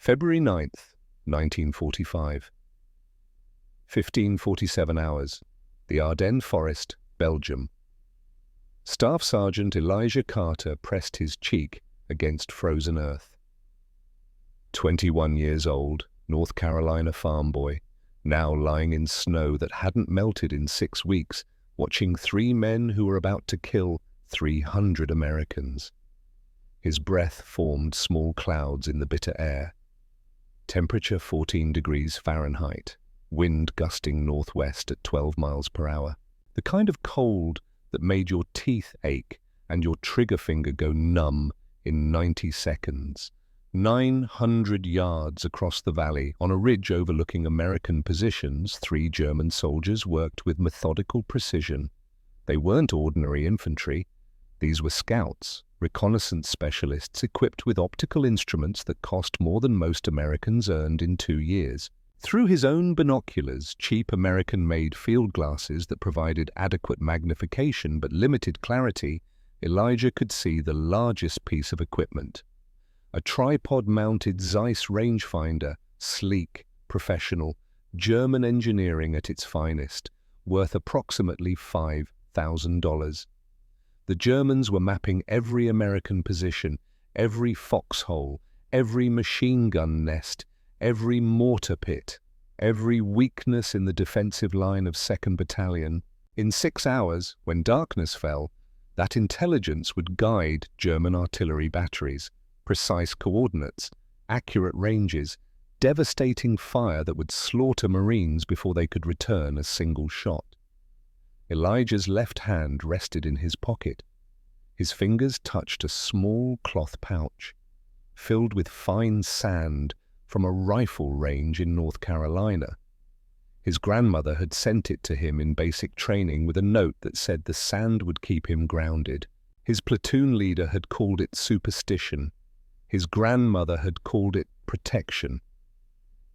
February 9th, 1945. 15:47 hours. The Ardennes Forest, Belgium. Staff Sergeant Elijah Carter pressed his cheek against frozen earth. 21 years old, North Carolina farm boy, now lying in snow that hadn't melted in 6 weeks, watching 3 men who were about to kill 300 Americans. His breath formed small clouds in the bitter air. Temperature 14 degrees Fahrenheit, wind gusting northwest at 12 miles per hour. The kind of cold that made your teeth ache and your trigger finger go numb in 90 seconds. 900 yards across the valley, on a ridge overlooking American positions, 3 German soldiers worked with methodical precision. They weren't ordinary infantry. These were scouts, reconnaissance specialists equipped with optical instruments that cost more than most Americans earned in 2 years. Through his own binoculars, cheap American-made field glasses that provided adequate magnification but limited clarity, Elijah could see the largest piece of equipment. A tripod-mounted Zeiss rangefinder, sleek, professional, German engineering at its finest, worth approximately $5,000. The Germans were mapping every American position, every foxhole, every machine gun nest, every mortar pit, every weakness in the defensive line of 2nd Battalion. In 6 hours, when darkness fell, that intelligence would guide German artillery batteries, precise coordinates, accurate ranges, devastating fire that would slaughter Marines before they could return a single shot. Elijah's left hand rested in his pocket. His fingers touched a small cloth pouch, filled with fine sand from a rifle range in North Carolina. His grandmother had sent it to him in basic training with a note that said the sand would keep him grounded. His platoon leader had called it superstition. His grandmother had called it protection.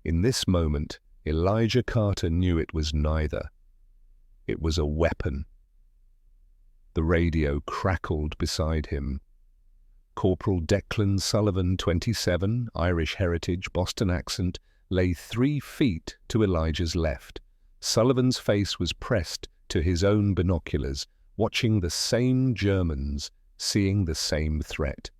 In this moment, Elijah Carter knew it was neither. It was a weapon. The radio crackled beside him. Corporal Declan Sullivan, 27, Irish heritage, Boston accent, lay 3 feet to Elijah's left. Sullivan's face was pressed to his own binoculars, watching the same Germans, seeing the same threat.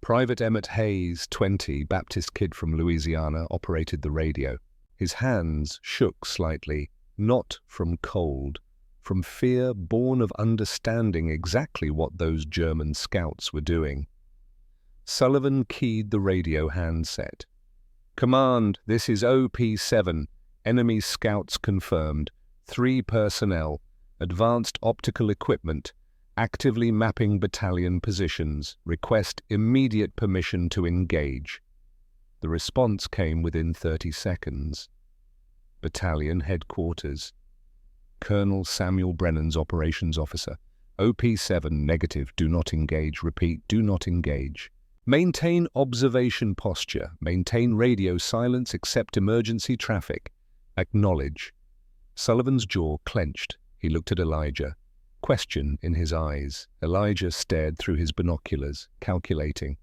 Private Emmett Hayes, 20, Baptist kid from Louisiana, operated the radio. His hands shook slightly, not from cold, from fear born of understanding exactly what those German scouts were doing. Sullivan keyed the radio handset. "Command, this is OP-7. Enemy scouts confirmed. 3 personnel. Advanced optical equipment. Actively mapping battalion positions. Request immediate permission to engage." The response came within 30 seconds. Battalion Headquarters. Colonel Samuel Brennan's operations officer. OP-7 negative, do not engage. Repeat, do not engage. Maintain observation posture. Maintain radio silence except emergency traffic. Acknowledge. Sullivan's jaw clenched. He looked at Elijah. Question in his eyes. Elijah stared through his binoculars, calculating.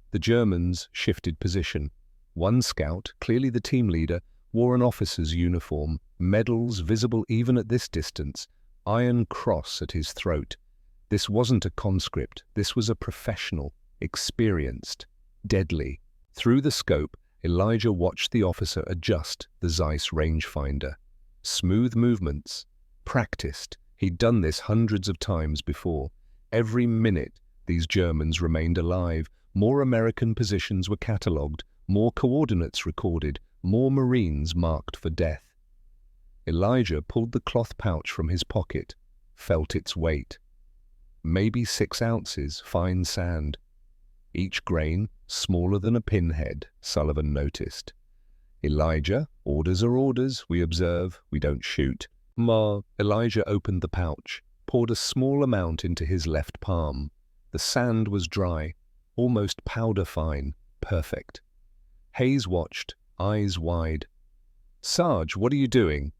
The Germans shifted position. One scout, clearly the team leader, wore an officer's uniform, medals visible even at this distance, iron cross at his throat. This wasn't a conscript, this was a professional, experienced, deadly. Through the scope, Elijah watched the officer adjust the Zeiss rangefinder. Smooth movements, practiced. He'd done this hundreds of times before. Every minute, these Germans remained alive. More American positions were catalogued, more coordinates recorded, more Marines marked for death. Elijah pulled the cloth pouch from his pocket, felt its weight. Maybe 6 ounces, fine sand. Each grain smaller than a pinhead, Sullivan noticed. "Elijah, orders are orders, we observe, we don't shoot." Elijah opened the pouch, poured a small amount into his left palm. The sand was dry, almost powder-fine, perfect. Hayes watched, eyes wide. "Sarge, what are you doing?"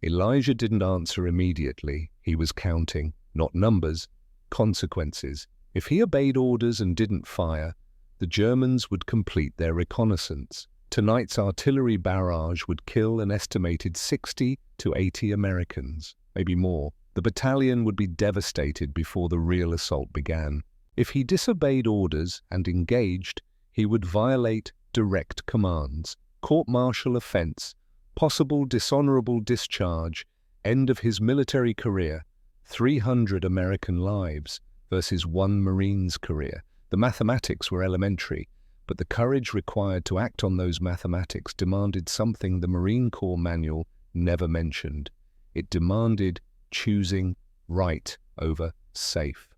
Elijah didn't answer immediately. He was counting, not numbers, consequences. If he obeyed orders and didn't fire, The Germans would complete their reconnaissance. Tonight's artillery barrage would kill an estimated 60 to 80 Americans, maybe more. The battalion would be devastated before the real assault began. If he disobeyed orders and engaged, he would violate direct commands, court-martial offense, possible dishonorable discharge, end of his military career, 300 American lives versus one Marine's career. The mathematics were elementary, but the courage required to act on those mathematics demanded something the Marine Corps manual never mentioned. It demanded choosing right over safe.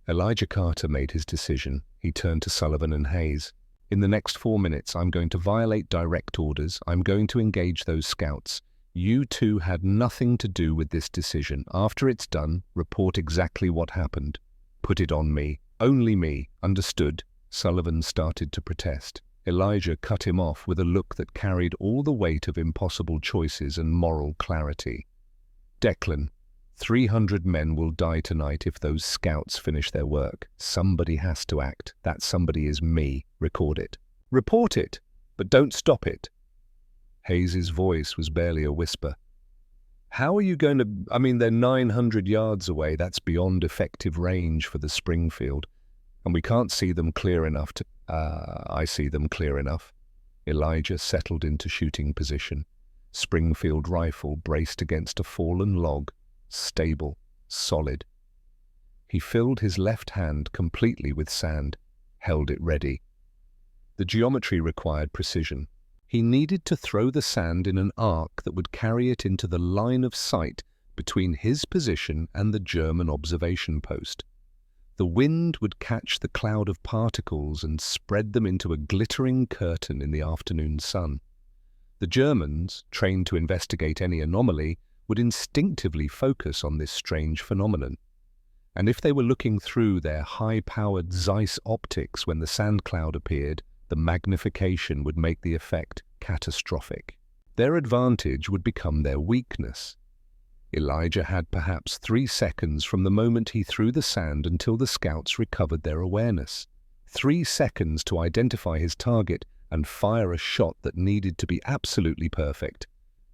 Elijah Carter made his decision. He turned to Sullivan and Hayes. In the next 4 minutes, I'm going to violate direct orders. I'm going to engage those scouts. You two had nothing to do with this decision. After it's done, report exactly what happened. Put it on me. Only me. Understood? Sullivan started to protest. Elijah cut him off with a look that carried all the weight of impossible choices and moral clarity. Declan, 300 men will die tonight if those scouts finish their work. Somebody has to act. That somebody is me. Record it. Report it, but don't stop it. Hayes's voice was barely a whisper. How are you going to... they're 900 yards away. That's beyond effective range for the Springfield. And we can't see them clear enough to... I see them clear enough. Elijah settled into shooting position. Springfield rifle braced against a fallen log. Stable, solid. He filled his left hand completely with sand, held it ready. The geometry required precision. He needed to throw the sand in an arc that would carry it into the line of sight between his position and the German observation post. The wind would catch the cloud of particles and spread them into a glittering curtain in the afternoon sun. The Germans, trained to investigate any anomaly, would instinctively focus on this strange phenomenon. And if they were looking through their high-powered Zeiss optics when the sand cloud appeared, the magnification would make the effect catastrophic. Their advantage would become their weakness. Elijah had perhaps 3 seconds from the moment he threw the sand until the scouts recovered their awareness. 3 seconds to identify his target and fire a shot that needed to be absolutely perfect,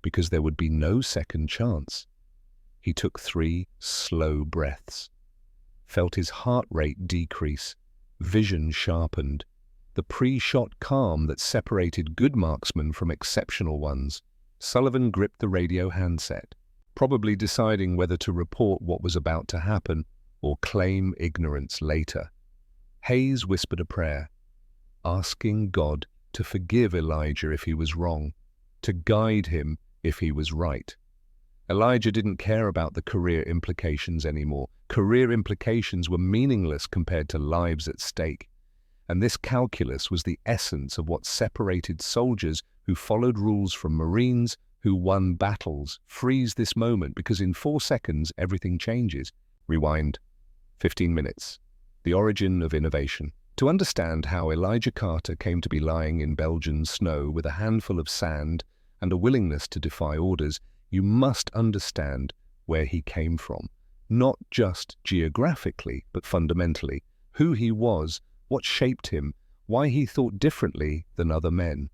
because there would be no second chance. He took 3 slow breaths, felt his heart rate decrease, vision sharpened, the pre-shot calm that separated good marksmen from exceptional ones. Sullivan gripped the radio handset, probably deciding whether to report what was about to happen or claim ignorance later. Hayes whispered a prayer, asking God to forgive Elijah if he was wrong, to guide him if he was right. Elijah didn't care about the career implications anymore. Career implications were meaningless compared to lives at stake. And this calculus was the essence of what separated soldiers who followed rules from Marines who won battles. Freeze this moment, because in 4 seconds everything changes. Rewind. 15 minutes. The origin of innovation. To understand how Elijah Carter came to be lying in Belgian snow with a handful of sand and a willingness to defy orders, you must understand where he came from. Not just geographically, but fundamentally. Who he was, what shaped him, why he thought differently than other men.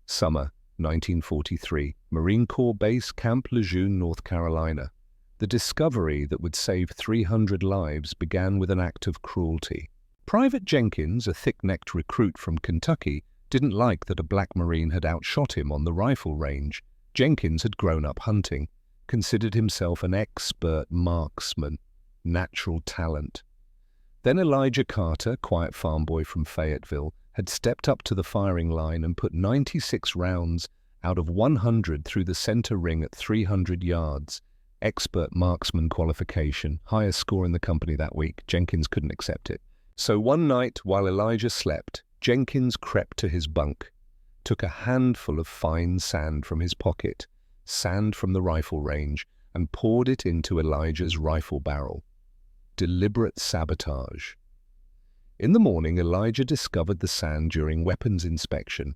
Summer 1943, Marine Corps Base, Camp Lejeune, North Carolina. The discovery that would save 300 lives began with an act of cruelty. Private Jenkins, a thick-necked recruit from Kentucky, didn't like that a black Marine had outshot him on the rifle range. Jenkins had grown up hunting, considered himself an expert marksman, natural talent. Then Elijah Carter, quiet farm boy from Fayetteville, had stepped up to the firing line and put 96 rounds out of 100 through the center ring at 300 yards. Expert marksman qualification, highest score in the company that week. Jenkins couldn't accept it. So one night, while Elijah slept, Jenkins crept to his bunk, took a handful of fine sand from his pocket, sand from the rifle range, and poured it into Elijah's rifle barrel. Deliberate sabotage. In the morning, Elijah discovered the sand during weapons inspection.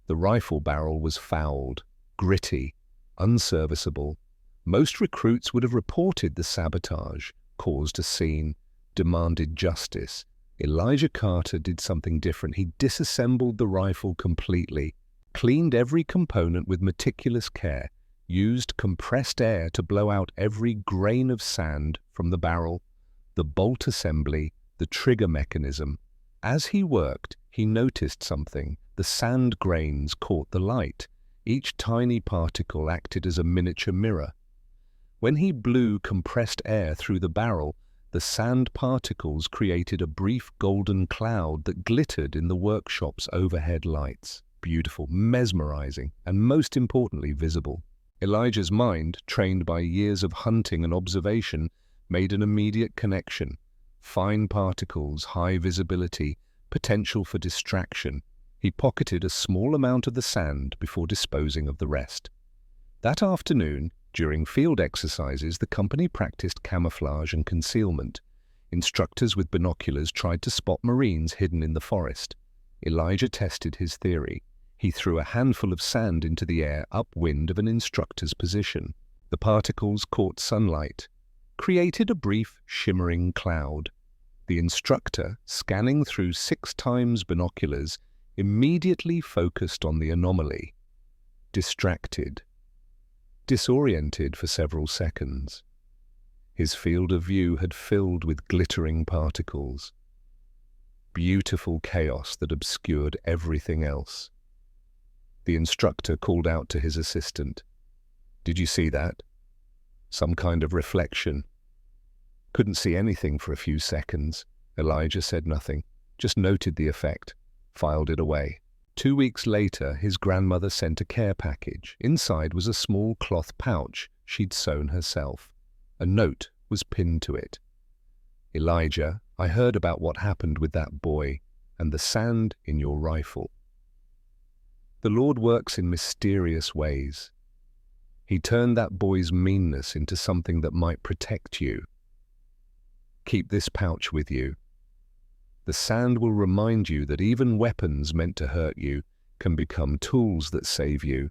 The rifle barrel was fouled, gritty, unserviceable. Most recruits would have reported the sabotage, caused a scene, demanded justice. Elijah Carter did something different. He disassembled the rifle completely, cleaned every component with meticulous care, used compressed air to blow out every grain of sand from the barrel, the bolt assembly, the trigger mechanism. As he worked, he noticed something. The sand grains caught the light. Each tiny particle acted as a miniature mirror. When he blew compressed air through the barrel, the sand particles created a brief golden cloud that glittered in the workshop's overhead lights. Beautiful, mesmerizing, and most importantly, visible. Elijah's mind, trained by years of hunting and observation, made an immediate connection. Fine particles, high visibility, potential for distraction. He pocketed a small amount of the sand before disposing of the rest. That afternoon, during field exercises, the company practiced camouflage and concealment. Instructors with binoculars tried to spot Marines hidden in the forest. Elijah tested his theory. He threw a handful of sand into the air upwind of an instructor's position. The particles caught sunlight, created a brief, shimmering cloud. The instructor, scanning through 6 times binoculars, immediately focused on the anomaly. Distracted. Disoriented for several seconds. His field of view had filled with glittering particles. Beautiful chaos that obscured everything else. The instructor called out to his assistant. "Did you see that?" Some kind of reflection. Couldn't see anything for a few seconds. Elijah said nothing, just noted the effect, filed it away. 2 weeks later, his grandmother sent a care package. Inside was a small cloth pouch she'd sewn herself. A note was pinned to it. "Elijah, I heard about what happened with that boy and the sand in your rifle. The Lord works in mysterious ways. He turned that boy's meanness into something that might protect you. Keep this pouch with you. The sand will remind you that even weapons meant to hurt you can become tools that save you.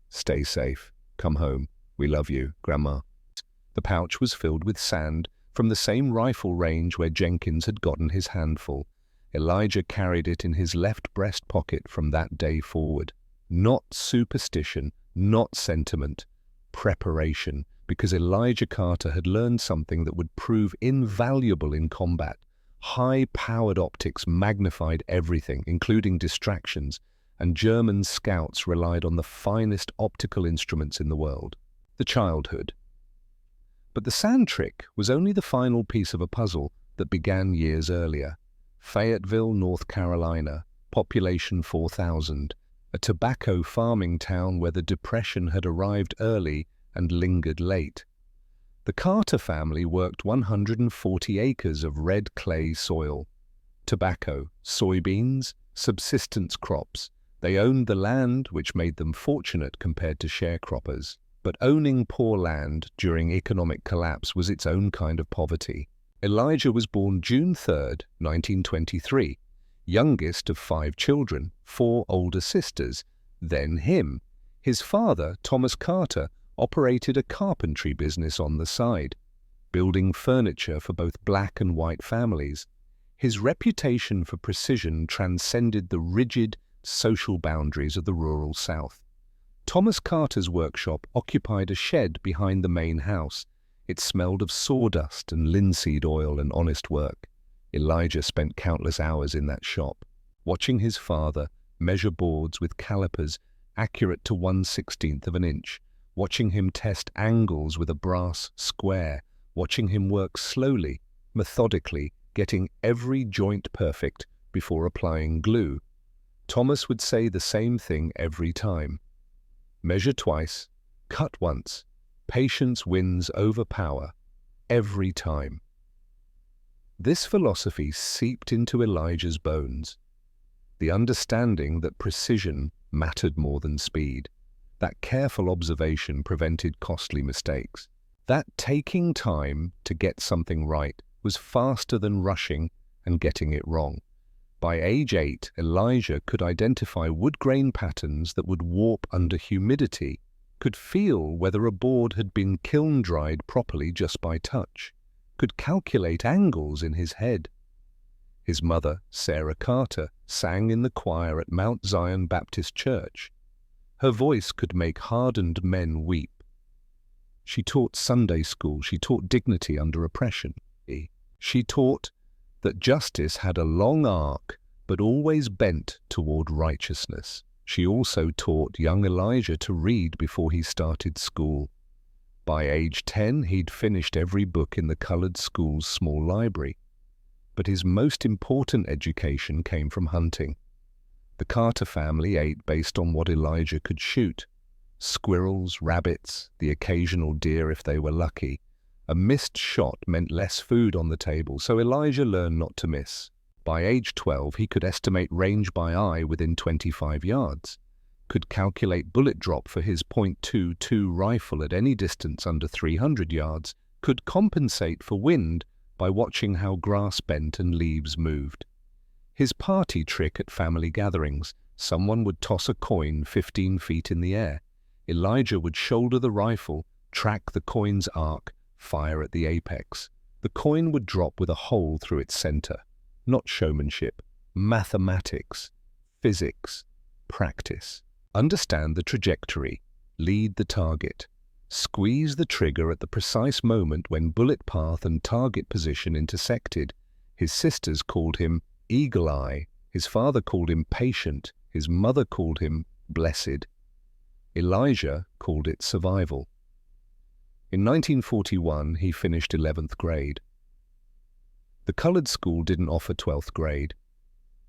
Stay safe. Come home. We love you, Grandma." The pouch was filled with sand from the same rifle range where Jenkins had gotten his handful. Elijah carried it in his left breast pocket from that day forward. Not superstition, not sentiment, preparation, because Elijah Carter had learned something that would prove invaluable in combat. High-powered optics magnified everything, including distractions, and German scouts relied on the finest optical instruments in the world. The childhood. But the sand trick was only the final piece of a puzzle that began years earlier. Fayetteville, North Carolina, population 4,000, a tobacco farming town where the Depression had arrived early and lingered late. The Carter family worked 140 acres of red clay soil. Tobacco, soybeans, subsistence crops. They owned the land, which made them fortunate compared to sharecroppers. But owning poor land during economic collapse was its own kind of poverty. Elijah was born June 3, 1923, youngest of 5 children, 4 older sisters, then him. His father, Thomas Carter, operated a carpentry business on the side, building furniture for both black and white families. His reputation for precision transcended the rigid social boundaries of the rural South. Thomas Carter's workshop occupied a shed behind the main house. It smelled of sawdust and linseed oil and honest work. Elijah spent countless hours in that shop, watching his father measure boards with calipers accurate to 1/16 of an inch, watching him test angles with a brass square, watching him work slowly, methodically, getting every joint perfect before applying glue. Thomas would say the same thing every time. Measure twice, cut once. Patience wins over power, every time. This philosophy seeped into Elijah's bones. The understanding that precision mattered more than speed. That careful observation prevented costly mistakes. That taking time to get something right was faster than rushing and getting it wrong. By age 8, Elijah could identify wood grain patterns that would warp under humidity, could feel whether a board had been kiln-dried properly just by touch, could calculate angles in his head. His mother, Sarah Carter, sang in the choir at Mount Zion Baptist Church. Her voice could make hardened men weep. She taught Sunday school. She taught dignity under oppression. She taught that justice had a long arc, but always bent toward righteousness. She also taught young Elijah to read before he started school. By age 10, he'd finished every book in the colored school's small library. But his most important education came from hunting. The Carter family ate based on what Elijah could shoot. Squirrels, rabbits, the occasional deer if they were lucky. A missed shot meant less food on the table, so Elijah learned not to miss. By age 12, he could estimate range by eye within 25 yards, could calculate bullet drop for his .22 rifle at any distance under 300 yards, could compensate for wind by watching how grass bent and leaves moved. His party trick at family gatherings: someone would toss a coin 15 feet in the air. Elijah would shoulder the rifle, track the coin's arc, fire at the apex. The coin would drop with a hole through its center. Not showmanship, mathematics, physics, practice. Understand the trajectory, lead the target. Squeeze the trigger at the precise moment when bullet path and target position intersected. His sisters called him Eagle Eye. His father called him Patient. His mother called him Blessed. Elijah called it survival. In 1941, he finished 11th grade. The colored school didn't offer 12th grade.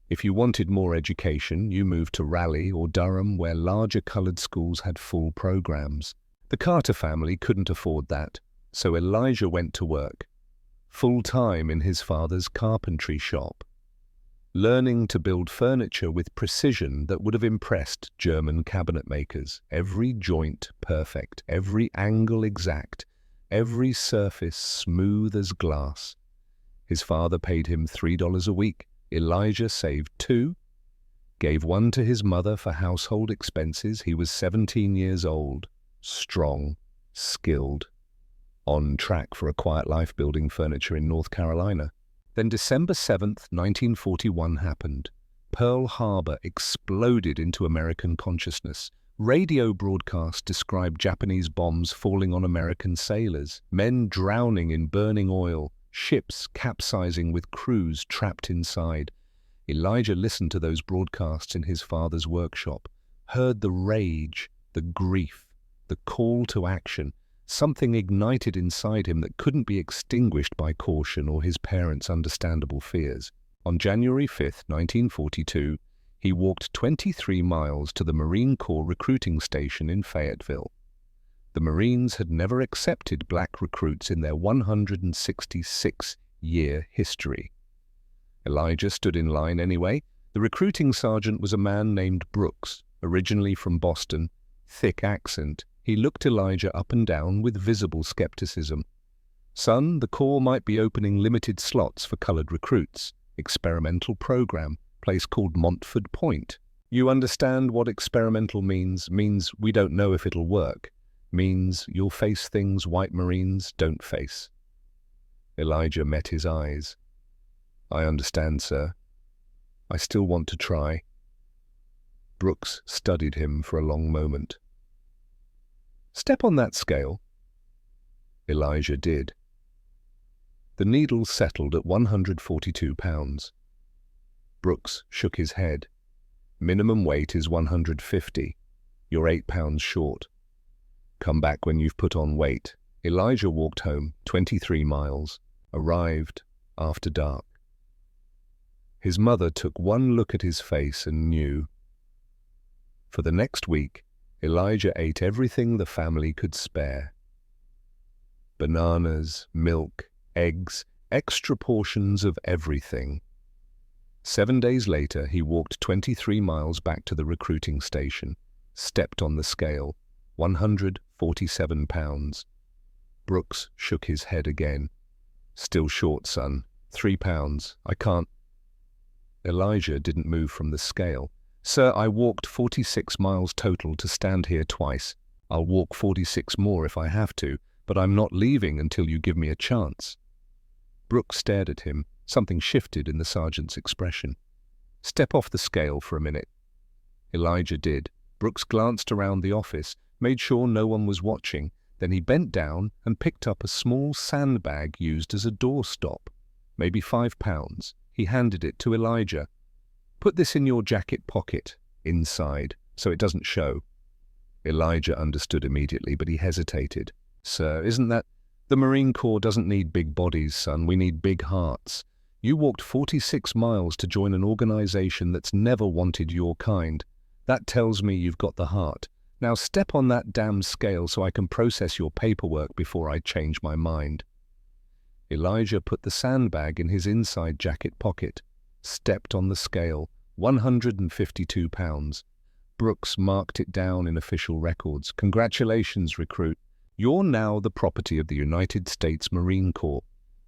If you wanted more education, you moved to Raleigh or Durham, where larger colored schools had full programs. The Carter family couldn't afford that, so Elijah went to work, full-time in his father's carpentry shop, learning to build furniture with precision that would have impressed German cabinet makers. Every joint perfect, every angle exact, every surface smooth as glass. His father paid him $3 a week. Elijah saved $2, gave $1 to his mother for household expenses. He was 17 years old, strong, skilled, on track for a quiet life building furniture in North Carolina. Then December 7th, 1941 happened. Pearl Harbor exploded into American consciousness. Radio broadcasts described Japanese bombs falling on American sailors, men drowning in burning oil, ships capsizing with crews trapped inside. Elijah listened to those broadcasts in his father's workshop, heard the rage, the grief, the call to action. Something ignited inside him that couldn't be extinguished by caution or his parents' understandable fears. On January 5, 1942, he walked 23 miles to the Marine Corps recruiting station in Fayetteville. The Marines had never accepted black recruits in their 166-year history. Elijah stood in line anyway. The recruiting sergeant was a man named Brooks, originally from Boston, thick accent. He looked Elijah up and down with visible skepticism. "Son, the Corps might be opening limited slots for colored recruits. Experimental program, place called Montford Point. You understand what experimental means? Means we don't know if it'll work. Means you'll face things white Marines don't face." Elijah met his eyes. "I understand, sir. I still want to try." Brooks studied him for a long moment. "Step on that scale." Elijah did. The needle settled at 142 pounds. Brooks shook his head. "Minimum weight is 150. You're 8 pounds short. Come back when you've put on weight." Elijah walked home 23 miles, arrived after dark. His mother took one look at his face and knew. For the next week, Elijah ate everything the family could spare. Bananas, milk, eggs, extra portions of everything. 7 days later, he walked 23 miles back to the recruiting station, stepped on the scale, 147 pounds. Brooks shook his head again. "Still short, son. 3 pounds. I can't." Elijah didn't move from the scale. "Sir, I walked 46 miles total to stand here twice. I'll walk 46 more if I have to, but I'm not leaving until you give me a chance." Brooks stared at him. Something shifted in the sergeant's expression. "Step off the scale for a minute." Elijah did. Brooks glanced around the office, made sure no one was watching. Then he bent down and picked up a small sandbag used as a doorstop. Maybe 5 pounds. He handed it to Elijah. "Put this in your jacket pocket, inside, so it doesn't show." Elijah understood immediately, but he hesitated. "Sir, isn't that—" "The Marine Corps doesn't need big bodies, son. We need big hearts. You walked 46 miles to join an organization that's never wanted your kind. That tells me you've got the heart. Now step on that damn scale so I can process your paperwork before I change my mind." Elijah put the sandbag in his inside jacket pocket, stepped on the scale, 152 pounds. Brooks marked it down in official records. "Congratulations, recruit. You're now the property of the United States Marine Corps.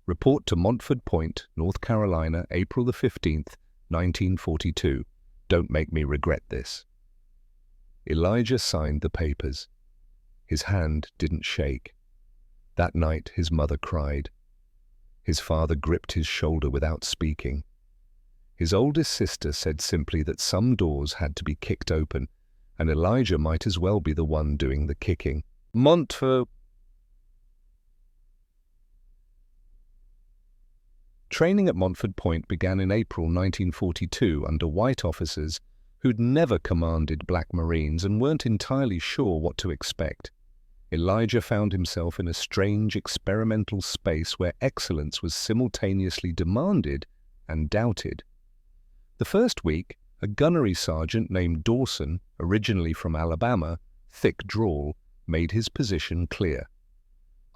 Report to Montford Point, North Carolina, April the 15th, 1942. Don't make me regret this." Elijah signed the papers. His hand didn't shake. That night his mother cried. His father gripped his shoulder without speaking. His oldest sister said simply that some doors had to be kicked open, and Elijah might as well be the one doing the kicking. Montford. Training at Montford Point began in April 1942 under white officers who'd never commanded black Marines and weren't entirely sure what to expect. Elijah found himself in a strange experimental space where excellence was simultaneously demanded and doubted. The first week, a gunnery sergeant named Dawson, originally from Alabama, thick drawl, made his position clear.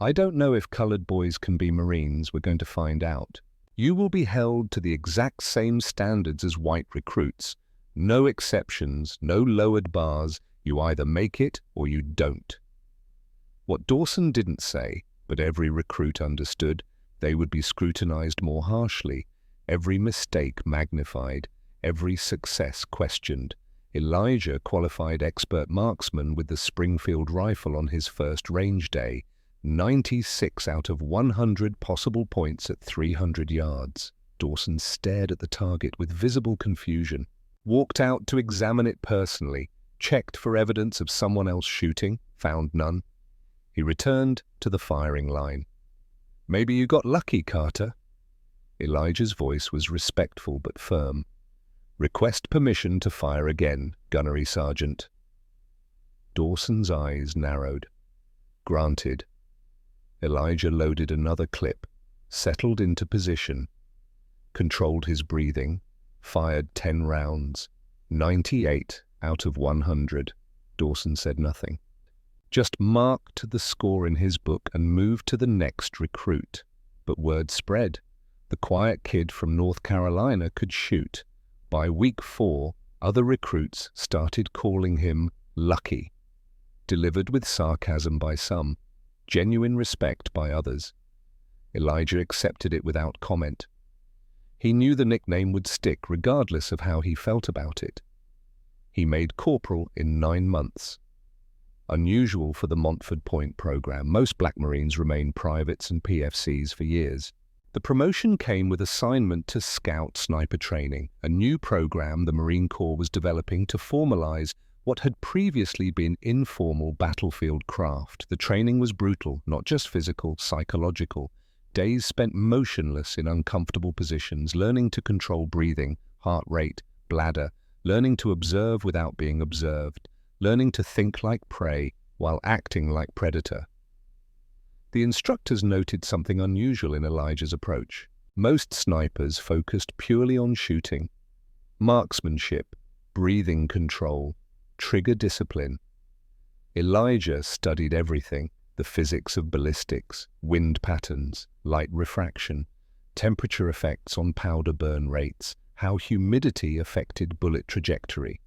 "I don't know if colored boys can be Marines. We're going to find out. You will be held to the exact same standards as white recruits. No exceptions, no lowered bars. You either make it or you don't." What Dawson didn't say, but every recruit understood, they would be scrutinized more harshly, every mistake magnified, every success questioned. Elijah qualified expert marksman with the Springfield rifle on his first range day, 96 out of 100 possible points at 300 yards. Dawson stared at the target with visible confusion, walked out to examine it personally, checked for evidence of someone else shooting, found none. He returned to the firing line. "Maybe you got lucky, Carter." Elijah's voice was respectful but firm. "Request permission to fire again, gunnery sergeant." Dawson's eyes narrowed. "Granted." Elijah loaded another clip, settled into position, controlled his breathing, fired 10 rounds, 98 out of 100. Dawson said nothing. Just marked the score in his book and moved to the next recruit. But word spread. The quiet kid from North Carolina could shoot. By week 4, other recruits started calling him Lucky, delivered with sarcasm by some, genuine respect by others. Elijah accepted it without comment. He knew the nickname would stick regardless of how he felt about it. He made corporal in 9 months. Unusual for the Montford Point program, most black Marines remained privates and PFCs for years. The promotion came with assignment to Scout Sniper Training, a new program the Marine Corps was developing to formalize what had previously been informal battlefield craft. The training was brutal, not just physical, psychological. Days spent motionless in uncomfortable positions, learning to control breathing, heart rate, bladder, learning to observe without being observed, learning to think like prey while acting like predator. The instructors noted something unusual in Elijah's approach. Most snipers focused purely on shooting. Marksmanship, breathing control, trigger discipline. Elijah studied everything: the physics of ballistics, wind patterns, light refraction, temperature effects on powder burn rates, how humidity affected bullet trajectory.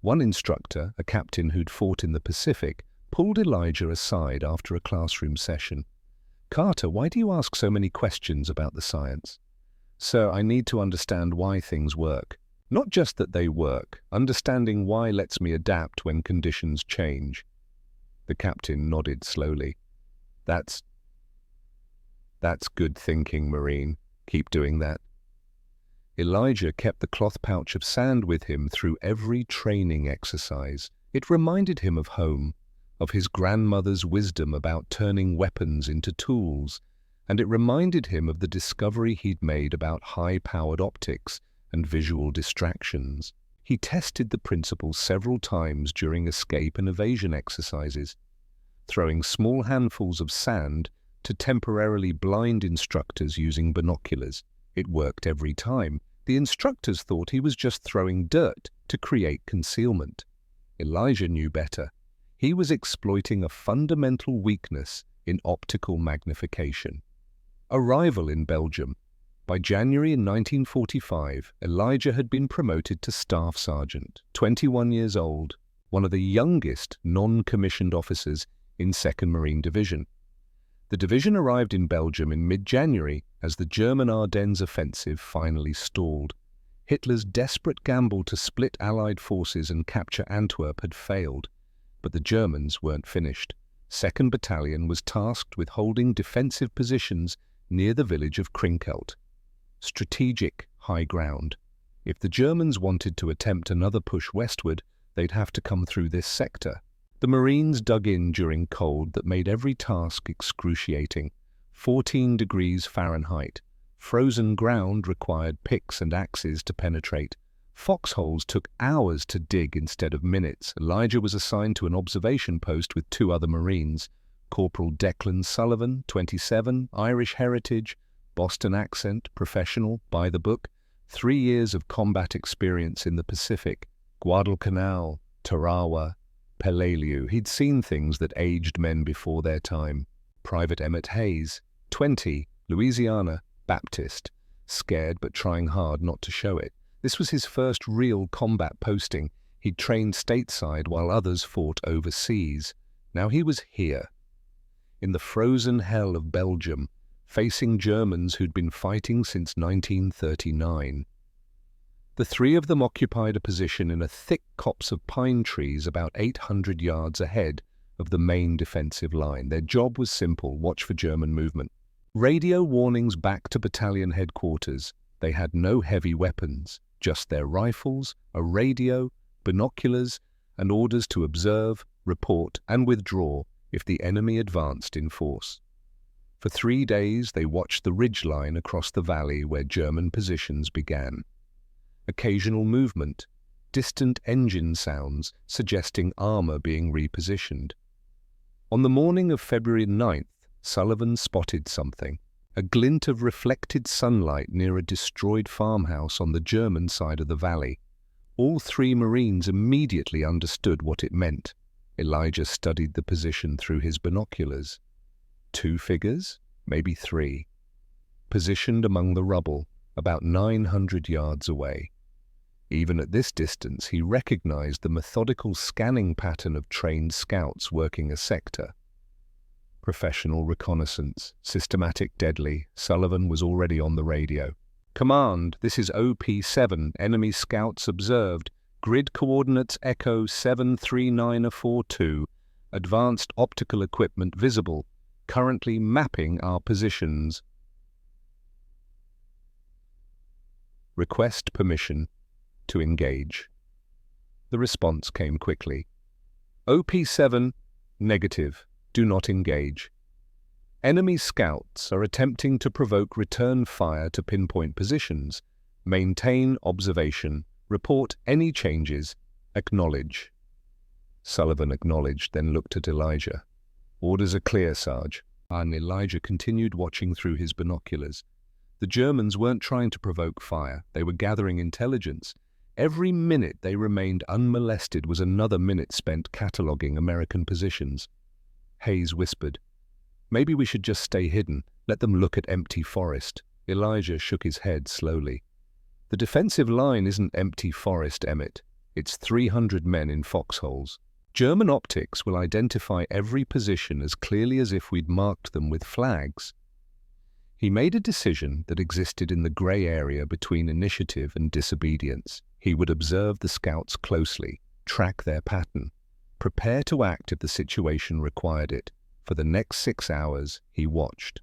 One instructor, a captain who'd fought in the Pacific, pulled Elijah aside after a classroom session. "Carter, why do you ask so many questions about the science?" "Sir, I need to understand why things work. Not just that they work. Understanding why lets me adapt when conditions change." The captain nodded slowly. That's good thinking, Marine. Keep doing that. Elijah kept the cloth pouch of sand with him through every training exercise. It reminded him of home, of his grandmother's wisdom about turning weapons into tools, and it reminded him of the discovery he'd made about high-powered optics and visual distractions. He tested the principle several times during escape and evasion exercises, throwing small handfuls of sand to temporarily blind instructors using binoculars. It worked every time. The instructors thought he was just throwing dirt to create concealment. Elijah knew better. He was exploiting a fundamental weakness in optical magnification. Arrival in Belgium. By January 1945, Elijah had been promoted to Staff Sergeant, 21 years old, one of the youngest non-commissioned officers in 2nd Marine Division. The division arrived in Belgium in mid-January as the German Ardennes offensive finally stalled. Hitler's desperate gamble to split Allied forces and capture Antwerp had failed, but the Germans weren't finished. 2nd Battalion was tasked with holding defensive positions near the village of Krinkelt. Strategic high ground. If the Germans wanted to attempt another push westward, they'd have to come through this sector. The Marines dug in during cold that made every task excruciating. 14 degrees Fahrenheit. Frozen ground required picks and axes to penetrate. Foxholes took hours to dig instead of minutes. Elijah was assigned to an observation post with 2 other Marines. Corporal Declan Sullivan, 27, Irish heritage, Boston accent, professional, by the book, 3 years of combat experience in the Pacific, Guadalcanal, Tarawa, Peleliu. He'd seen things that aged men before their time. Private Emmett Hayes, 20, Louisiana, Baptist, scared but trying hard not to show it. This was his first real combat posting. He'd trained stateside while others fought overseas. Now he was here, in the frozen hell of Belgium, facing Germans who'd been fighting since 1939. The 3 of them occupied a position in a thick copse of pine trees about 800 yards ahead of the main defensive line. Their job was simple: watch for German movement. Radio warnings back to battalion headquarters. They had no heavy weapons, just their rifles, a radio, binoculars, and orders to observe, report, and withdraw if the enemy advanced in force. For 3 days, they watched the ridgeline across the valley where German positions began. Occasional movement, distant engine sounds suggesting armor being repositioned. On the morning of February 9th, Sullivan spotted something, a glint of reflected sunlight near a destroyed farmhouse on the German side of the valley. All 3 Marines immediately understood what it meant. Elijah studied the position through his binoculars. 2 figures, maybe 3, positioned among the rubble, about 900 yards away. Even at this distance, he recognized the methodical scanning pattern of trained scouts working a sector. Professional reconnaissance, systematic, deadly. Sullivan was already on the radio. "Command, this is OP-7, enemy scouts observed. Grid coordinates Echo 73942. Advanced optical equipment visible. Currently mapping our positions. Request permission to engage." The response came quickly. OP-7, negative. Do not engage. Enemy scouts are attempting to provoke return fire to pinpoint positions. Maintain observation. Report any changes. Acknowledge. Sullivan acknowledged, then looked at Elijah. "Orders are clear, Sarge." And Elijah continued watching through his binoculars. The Germans weren't trying to provoke fire. They were gathering intelligence. Every minute they remained unmolested was another minute spent cataloging American positions. Hayes whispered, "Maybe we should just stay hidden, let them look at empty forest." Elijah shook his head slowly. "The defensive line isn't empty forest, Emmett. It's 300 men in foxholes. German optics will identify every position as clearly as if we'd marked them with flags." He made a decision that existed in the grey area between initiative and disobedience. He would observe the scouts closely, track their pattern, prepare to act if the situation required it. For the next 6 hours, he watched.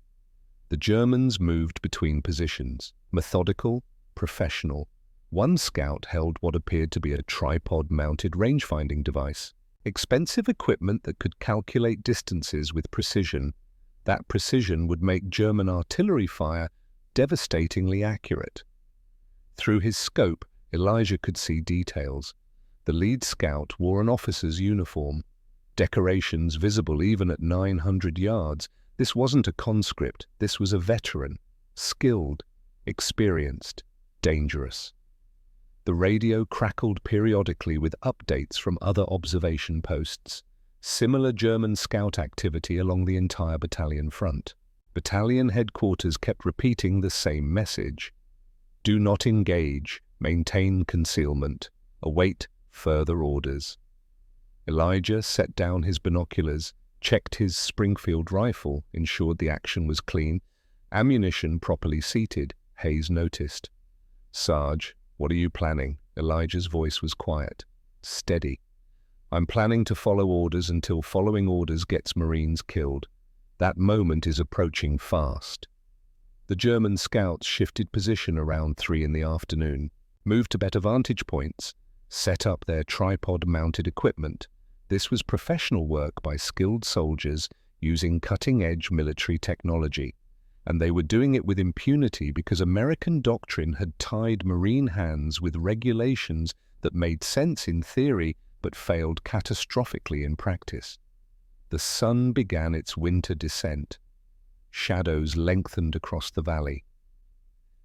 The Germans moved between positions, methodical, professional. One scout held what appeared to be a tripod-mounted range-finding device, expensive equipment that could calculate distances with precision. That precision would make German artillery fire devastatingly accurate. Through his scope, Elijah could see details. The lead scout wore an officer's uniform, decorations visible even at 900 yards. This wasn't a conscript, this was a veteran, skilled, experienced, dangerous. The radio crackled periodically with updates from other observation posts. Similar German scout activity along the entire battalion front. Battalion headquarters kept repeating the same message. Do not engage, maintain concealment, await further orders. Elijah set down his binoculars, checked his Springfield rifle, ensured the action was clean, ammunition properly seated. Hayes noticed. Sarge, what are you planning? Elijah's voice was quiet, steady. I'm planning to follow orders until following orders gets Marines killed. That moment is approaching fast. The German scouts shifted position around 3 in the afternoon, moved to better vantage points, set up their tripod-mounted equipment. This was professional work by skilled soldiers using cutting-edge military technology. And they were doing it with impunity because American doctrine had tied Marine hands with regulations that made sense in theory but failed catastrophically in practice. The sun began its winter descent. Shadows lengthened across the valley.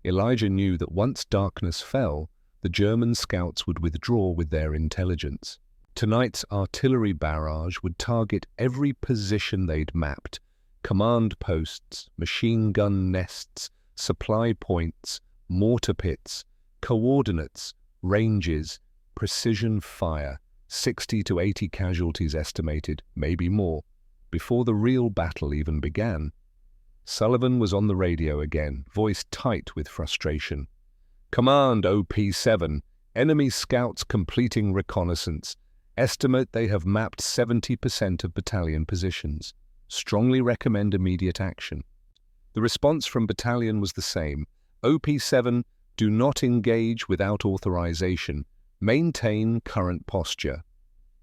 Elijah knew that once darkness fell, the German scouts would withdraw with their intelligence. Tonight's artillery barrage would target every position they'd mapped. Command posts, machine gun nests, supply points, mortar pits, coordinates, ranges, precision fire, 60 to 80 casualties estimated, maybe more, before the real battle even began. Sullivan was on the radio again, voice tight with frustration. Command OP-7, enemy scouts completing reconnaissance. Estimate they have mapped 70% of battalion positions. Strongly recommend immediate action. The response from battalion was the same. OP-7, do not engage without authorization. Maintain current posture.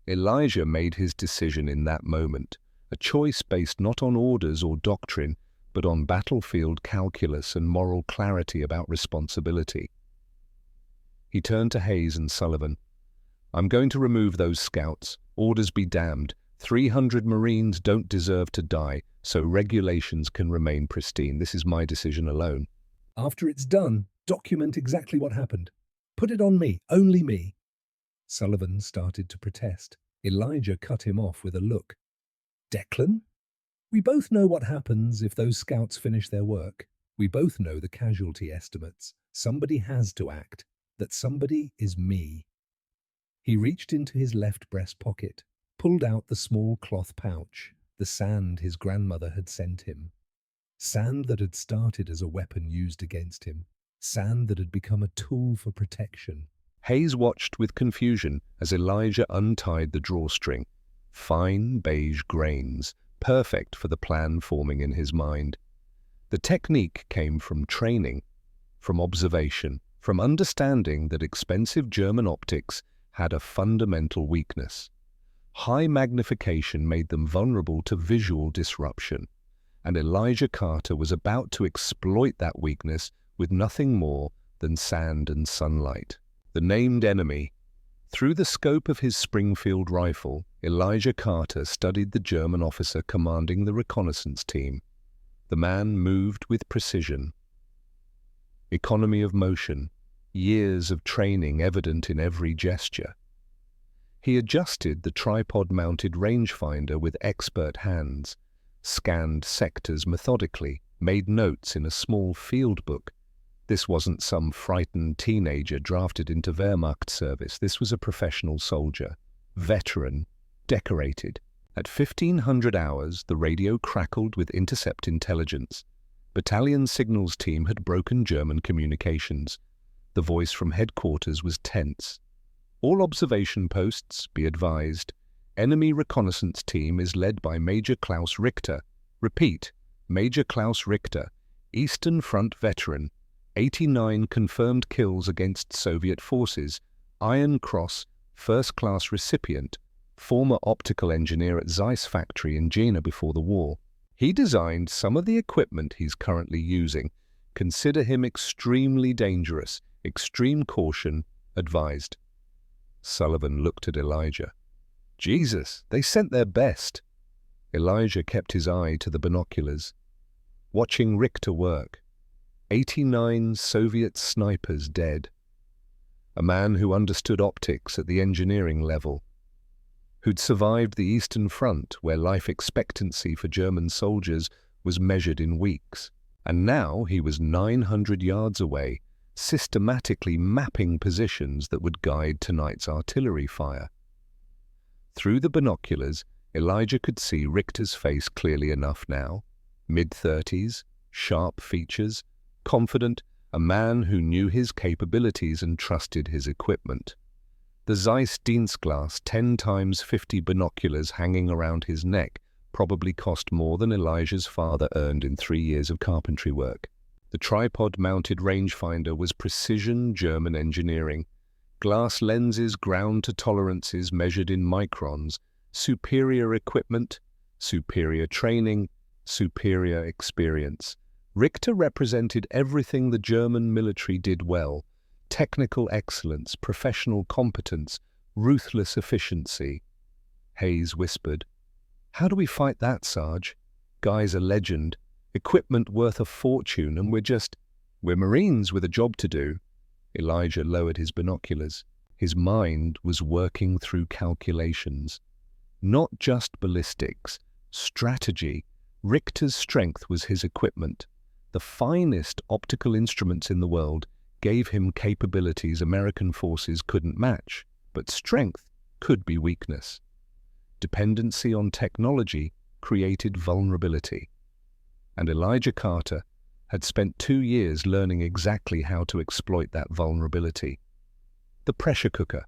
Elijah made his decision in that moment, a choice based not on orders or doctrine, but on battlefield calculus and moral clarity about responsibility. He turned to Hayes and Sullivan. I'm going to remove those scouts. Orders be damned. 300 Marines don't deserve to die, so regulations can remain pristine. This is my decision alone. After it's done, document exactly what happened. Put it on me, only me. Sullivan started to protest. Elijah cut him off with a look. Declan? We both know what happens if those scouts finish their work. We both know the casualty estimates. Somebody has to act. That somebody is me. He reached into his left breast pocket, pulled out the small cloth pouch, the sand his grandmother had sent him. Sand that had started as a weapon used against him. Sand that had become a tool for protection. Hayes watched with confusion as Elijah untied the drawstring. Fine beige grains, perfect for the plan forming in his mind. The technique came from training, from observation, from understanding that expensive German optics had a fundamental weakness. High magnification made them vulnerable to visual disruption, and Elijah Carter was about to exploit that weakness with nothing more than sand and sunlight. The named enemy. Through the scope of his Springfield rifle, Elijah Carter studied the German officer commanding the reconnaissance team. The man moved with precision. Economy of motion, years of training evident in every gesture. He adjusted the tripod-mounted rangefinder with expert hands, scanned sectors methodically, made notes in a small field book. This wasn't some frightened teenager drafted into Wehrmacht service. This was a professional soldier, veteran, decorated. At 1500 hours, the radio crackled with intercept intelligence. Battalion signals team had broken German communications. The voice from headquarters was tense. All observation posts, be advised. Enemy reconnaissance team is led by Major Klaus Richter. Repeat, Major Klaus Richter. Eastern Front veteran, 89 confirmed kills against Soviet forces, Iron Cross, first-class recipient, former optical engineer at Zeiss factory in Jena before the war. He designed some of the equipment he's currently using. Consider him extremely dangerous. Extreme caution advised. Sullivan looked at Elijah. Jesus, they sent their best. Elijah kept his eye to the binoculars, watching Richter work. 89 Soviet snipers dead. A man who understood optics at the engineering level, who'd survived the Eastern Front where life expectancy for German soldiers was measured in weeks. And now he was 900 yards away, systematically mapping positions that would guide tonight's artillery fire. Through the binoculars, Elijah could see Richter's face clearly enough now. Mid-30s, sharp features, confident, a man who knew his capabilities and trusted his equipment. The Zeiss Dienstglas 10x50 binoculars hanging around his neck probably cost more than Elijah's father earned in 3 years of carpentry work. The tripod-mounted rangefinder was precision German engineering. Glass lenses ground to tolerances measured in microns, superior equipment, superior training, superior experience. Richter represented everything the German military did well: technical excellence, professional competence, ruthless efficiency. Hayes whispered, "How do we fight that, Sarge? Guy's a legend, equipment worth a fortune, and we're Marines with a job to do." Elijah lowered his binoculars. His mind was working through calculations. Not just ballistics, strategy. Richter's strength was his equipment. The finest optical instruments in the world gave him capabilities American forces couldn't match, but strength could be weakness. Dependency on technology created vulnerability. And Elijah Carter had spent 2 years learning exactly how to exploit that vulnerability. The pressure cooker.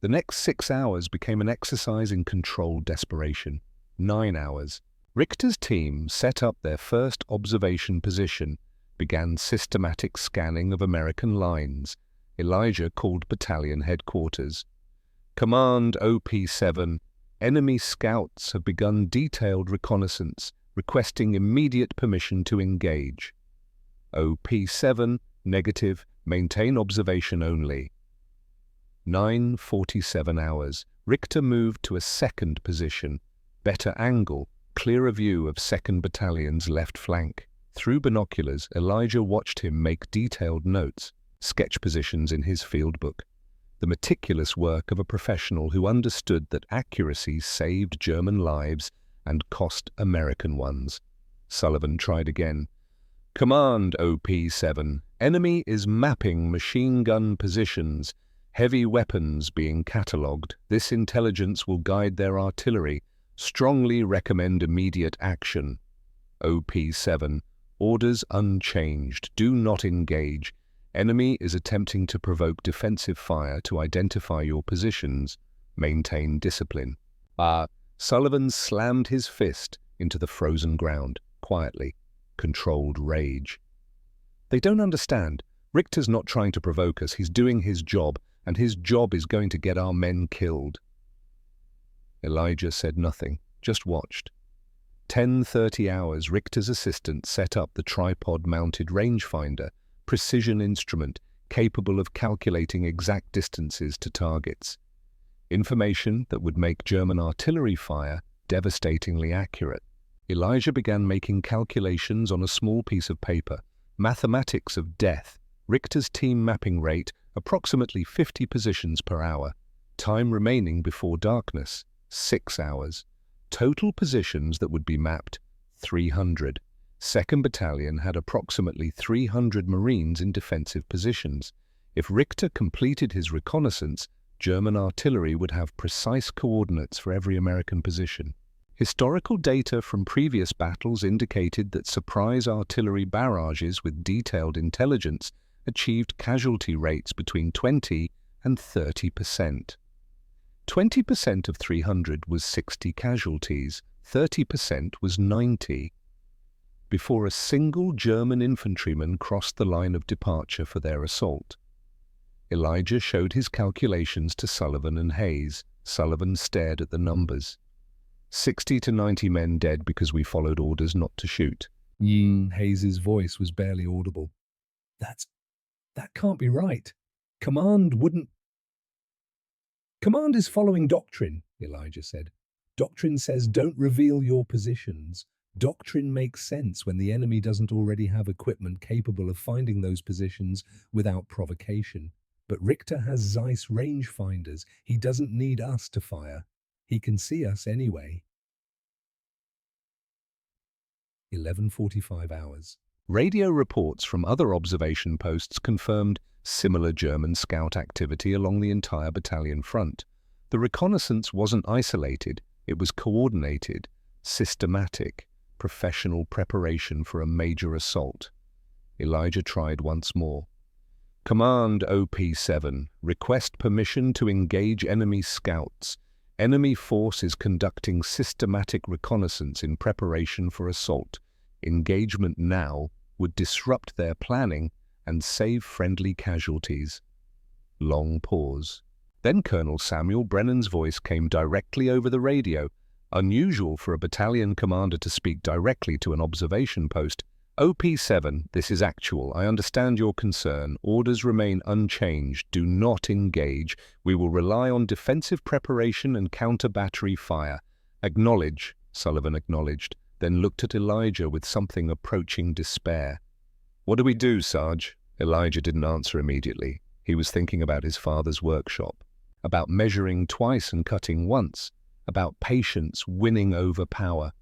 The next 6 hours became an exercise in controlled desperation. 9 hours. Richter's team set up their first observation position, began systematic scanning of American lines. Elijah called battalion headquarters. "Command OP-7, enemy scouts have begun detailed reconnaissance, requesting immediate permission to engage." OP-7, negative, maintain observation only. 9:47 hours. Richter moved to a second position, better angle, clearer view of 2nd Battalion's left flank. Through binoculars, Elijah watched him make detailed notes, sketch positions in his field book. The meticulous work of a professional who understood that accuracy saved German lives and cost American ones. Sullivan tried again. "Command OP-7, enemy is mapping machine gun positions, heavy weapons being catalogued. This intelligence will guide their artillery. Strongly recommend immediate action." OP-7, orders unchanged. Do not engage. Enemy is attempting to provoke defensive fire to identify your positions. Maintain discipline. Sullivan slammed his fist into the frozen ground, quietly. Controlled rage. "They don't understand. Richter's not trying to provoke us. He's doing his job, and his job is going to get our men killed." Elijah said nothing, just watched. 10:30 hours, Richter's assistant set up the tripod-mounted rangefinder, precision instrument capable of calculating exact distances to targets. Information that would make German artillery fire devastatingly accurate. Elijah began making calculations on a small piece of paper. Mathematics of death. Richter's team mapping rate, approximately 50 positions per hour. Time remaining before darkness, 6 hours. Total positions that would be mapped, 300. 2nd Battalion had approximately 300 Marines in defensive positions. If Richter completed his reconnaissance, German artillery would have precise coordinates for every American position. Historical data from previous battles indicated that surprise artillery barrages with detailed intelligence achieved casualty rates between 20 and 30%. 20% of 300 was 60 casualties, 30% was 90. before a single German infantryman crossed the line of departure for their assault. Elijah showed his calculations to Sullivan and Hayes. Sullivan stared at the numbers. 60 to 90 men dead because we followed orders not to shoot. Hayes's voice was barely audible. That can't be right. Command is following doctrine, Elijah said. Doctrine says don't reveal your positions. Doctrine makes sense when the enemy doesn't already have equipment capable of finding those positions without provocation. But Richter has Zeiss rangefinders. He doesn't need us to fire. He can see us anyway. 11:45 hours. Radio reports from other observation posts confirmed similar German scout activity along the entire battalion front. The reconnaissance wasn't isolated, it was coordinated, systematic, professional preparation for a major assault. Elijah tried once more. Command OP7, request permission to engage enemy scouts. Enemy force is conducting systematic reconnaissance in preparation for assault. Engagement now would disrupt their planning and save friendly casualties. Long pause. Then Colonel Samuel Brennan's voice came directly over the radio. Unusual for a battalion commander to speak directly to an observation post. OP7, this is actual. I understand your concern. Orders remain unchanged. Do not engage. We will rely on defensive preparation and counter-battery fire. Acknowledge, Sullivan acknowledged, then looked at Elijah with something approaching despair. What do we do, Sarge? Elijah didn't answer immediately. He was thinking about his father's workshop, about measuring twice and cutting once, about patience winning over power.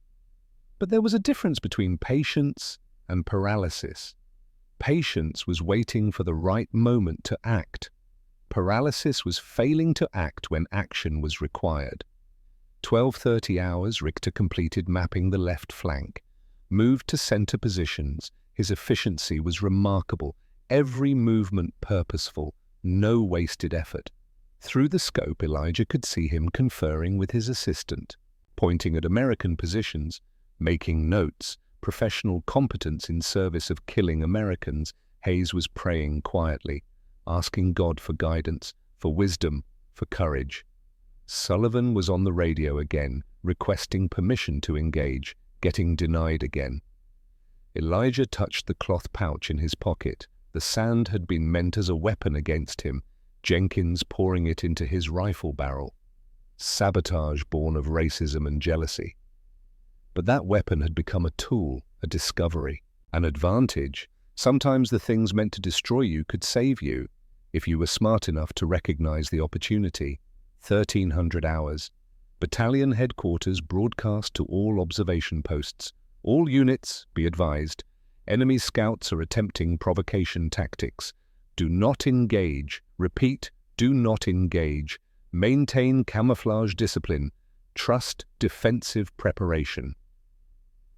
But there was a difference between patience and paralysis. Patience was waiting for the right moment to act. Paralysis was failing to act when action was required. 12:30 hours, Richter completed mapping the left flank. Moved to center positions. His efficiency was remarkable. Every movement purposeful. No wasted effort. Through the scope, Elijah could see him conferring with his assistant, pointing at American positions, making notes, professional competence in service of killing Americans. Hayes was praying quietly, asking God for guidance, for wisdom, for courage. Sullivan was on the radio again, requesting permission to engage, getting denied again. Elijah touched the cloth pouch in his pocket. The sand had been meant as a weapon against him, Jenkins pouring it into his rifle barrel. Sabotage born of racism and jealousy. But that weapon had become a tool, a discovery, an advantage. Sometimes the things meant to destroy you could save you, if you were smart enough to recognize the opportunity. 1300 hours. Battalion headquarters broadcast to all observation posts. All units, be advised, enemy scouts are attempting provocation tactics. Do not engage. Repeat, do not engage. Maintain camouflage discipline. Trust defensive preparation.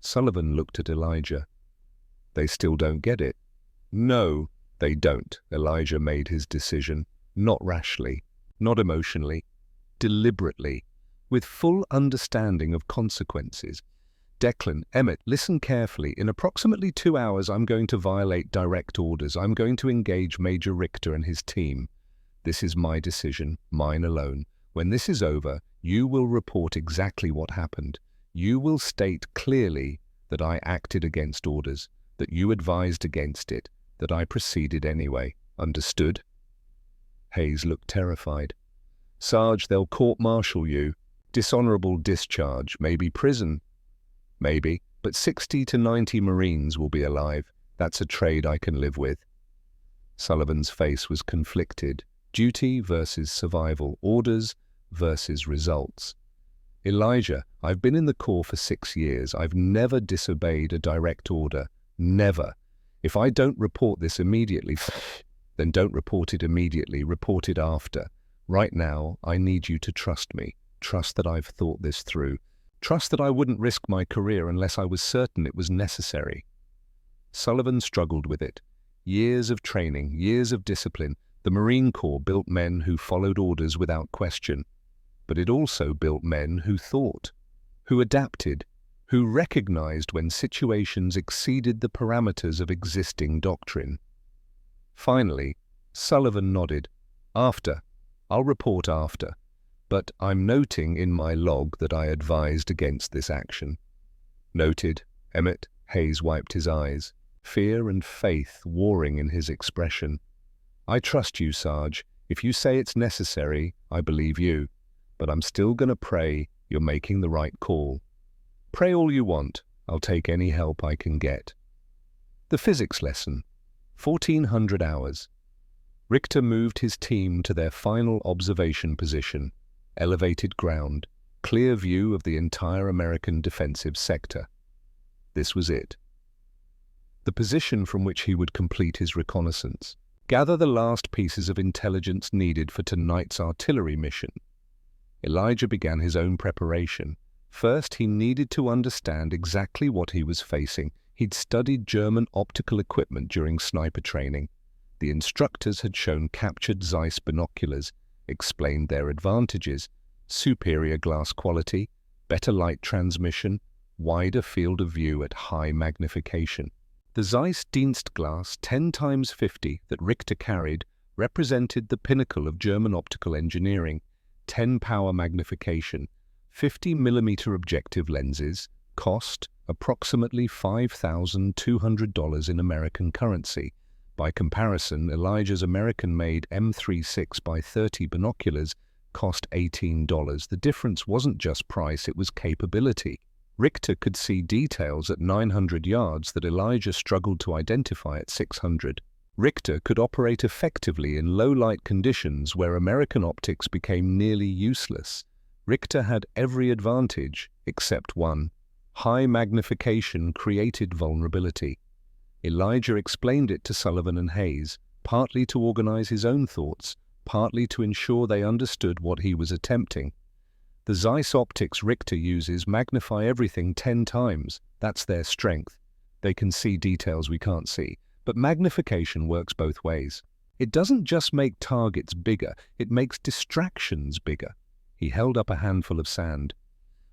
Sullivan looked at Elijah. They still don't get it. No, they don't. Elijah made his decision, not rashly, not emotionally, deliberately, with full understanding of consequences. Declan, Emmett, listen carefully. In approximately 2 hours, I'm going to violate direct orders. I'm going to engage Major Richter and his team. This is my decision, mine alone. When this is over, you will report exactly what happened. You will state clearly that I acted against orders, that you advised against it, that I proceeded anyway. Understood? Hayes looked terrified. Sarge, they'll court-martial you. Dishonorable discharge, maybe prison. Maybe, but 60 to 90 Marines will be alive. That's a trade I can live with. Sullivan's face was conflicted. Duty versus survival. Orders versus results. Elijah, I've been in the Corps for 6 years. I've never disobeyed a direct order. Never. If I don't report this immediately, then don't report it immediately. Report it after. Right now, I need you to trust me. Trust that I've thought this through. Trust that I wouldn't risk my career unless I was certain it was necessary. Sullivan struggled with it. Years of training, years of discipline. The Marine Corps built men who followed orders without question. But it also built men who thought, who adapted, who recognized when situations exceeded the parameters of existing doctrine. Finally, Sullivan nodded. I'll report after, but I'm noting in my log that I advised against this action." "Noted, Emmett." Hayes wiped his eyes, fear and faith warring in his expression. "I trust you, Sarge. If you say it's necessary, I believe you. But I'm still going to pray you're making the right call." "Pray all you want. I'll take any help I can get." The physics lesson. 1400 hours. Richter moved his team to their final observation position, elevated ground, clear view of the entire American defensive sector. This was it. The position from which he would complete his reconnaissance, gather the last pieces of intelligence needed for tonight's artillery mission. Elijah began his own preparation. First, he needed to understand exactly what he was facing. He'd studied German optical equipment during sniper training. The instructors had shown captured Zeiss binoculars, explained their advantages: superior glass quality, better light transmission, wider field of view at high magnification. The Zeiss Dienstglas 10x50 that Richter carried represented the pinnacle of German optical engineering: 10-power magnification, 50mm objective lenses, cost approximately $5,200 in American currency. By comparison, Elijah's American-made M36x30 binoculars cost $18. The difference wasn't just price, it was capability. Richter could see details at 900 yards that Elijah struggled to identify at 600. Richter could operate effectively in low-light conditions where American optics became nearly useless. Richter had every advantage except one: high magnification created vulnerability. Elijah explained it to Sullivan and Hayes, partly to organize his own thoughts, partly to ensure they understood what he was attempting. The Zeiss optics Richter uses magnify everything 10 times. That's their strength. They can see details we can't see. But magnification works both ways. It doesn't just make targets bigger, it makes distractions bigger. He held up a handful of sand.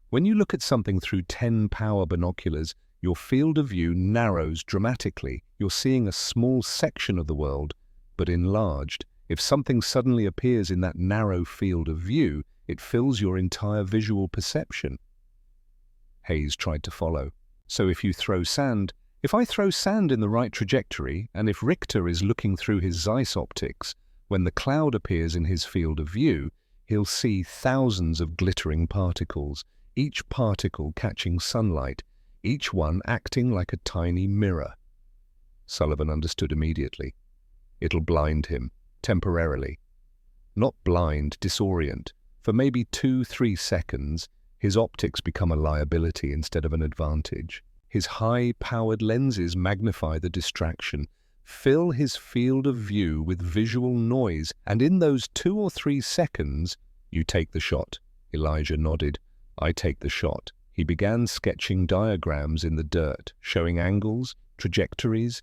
When you look at something through 10-power binoculars, your field of view narrows dramatically. You're seeing a small section of the world, but enlarged. If something suddenly appears in that narrow field of view, it fills your entire visual perception. Hayes tried to follow. So if I throw sand in the right trajectory, and if Richter is looking through his Zeiss optics, when the cloud appears in his field of view, he'll see thousands of glittering particles, each particle catching sunlight, each one acting like a tiny mirror. Sullivan understood immediately. It'll blind him, temporarily. Not blind, disorient. For maybe 2-3 seconds, his optics become a liability instead of an advantage. His high-powered lenses magnify the distraction, fill his field of view with visual noise, and in those 2 or 3 seconds, you take the shot. Elijah nodded. I take the shot. He began sketching diagrams in the dirt, showing angles, trajectories,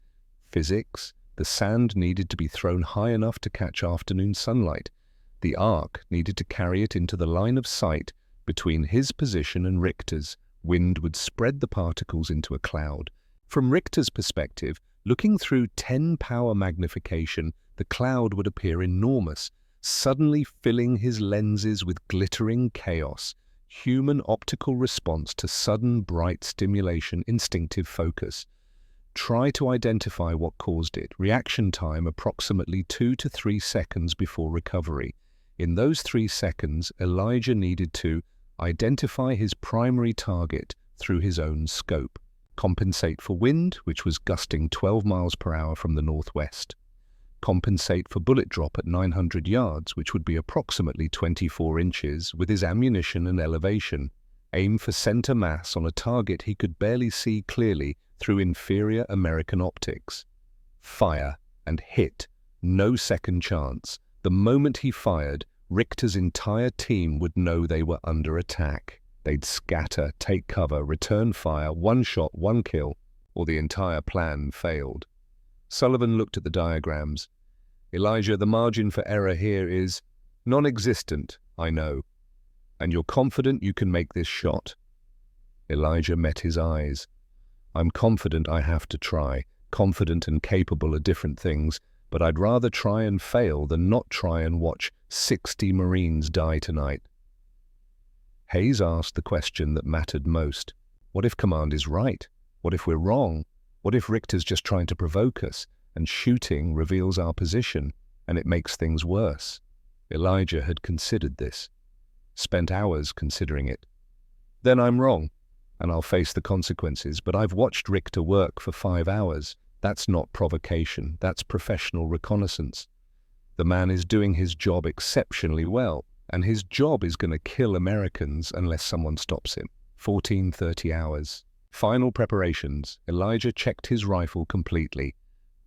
physics. The sand needed to be thrown high enough to catch afternoon sunlight. The arc needed to carry it into the line of sight between his position and Richter's. Wind would spread the particles into a cloud. From Richter's perspective, looking through 10-power magnification, the cloud would appear enormous, suddenly filling his lenses with glittering chaos. Human optical response to sudden bright stimulation, instinctive focus. Try to identify what caused it. Reaction time approximately 2 to 3 seconds before recovery. In those 3 seconds, Elijah needed to identify his primary target through his own scope, compensate for wind, which was gusting 12 miles per hour from the northwest, compensate for bullet drop at 900 yards, which would be approximately 24 inches, with his ammunition and elevation, aim for center mass on a target he could barely see clearly through inferior American optics. Fire and hit. No second chance. The moment he fired, Richter's entire team would know they were under attack. They'd scatter, take cover, return fire, 1 shot, 1 kill, or the entire plan failed. Sullivan looked at the diagrams. Elijah, the margin for error here is non-existent, I know. And you're confident you can make this shot? Elijah met his eyes. I'm confident I have to try. Confident and capable are different things, but I'd rather try and fail than not try and watch 60 Marines die tonight. Hayes asked the question that mattered most. What if command is right? What if we're wrong? What if Richter's just trying to provoke us, and shooting reveals our position, and it makes things worse? Elijah had considered this, spent hours considering it. Then I'm wrong, and I'll face the consequences, but I've watched Richter work for 5 hours. That's not provocation, that's professional reconnaissance. The man is doing his job exceptionally well, and his job is going to kill Americans unless someone stops him. 14-30 hours. Final preparations. Elijah checked his rifle completely.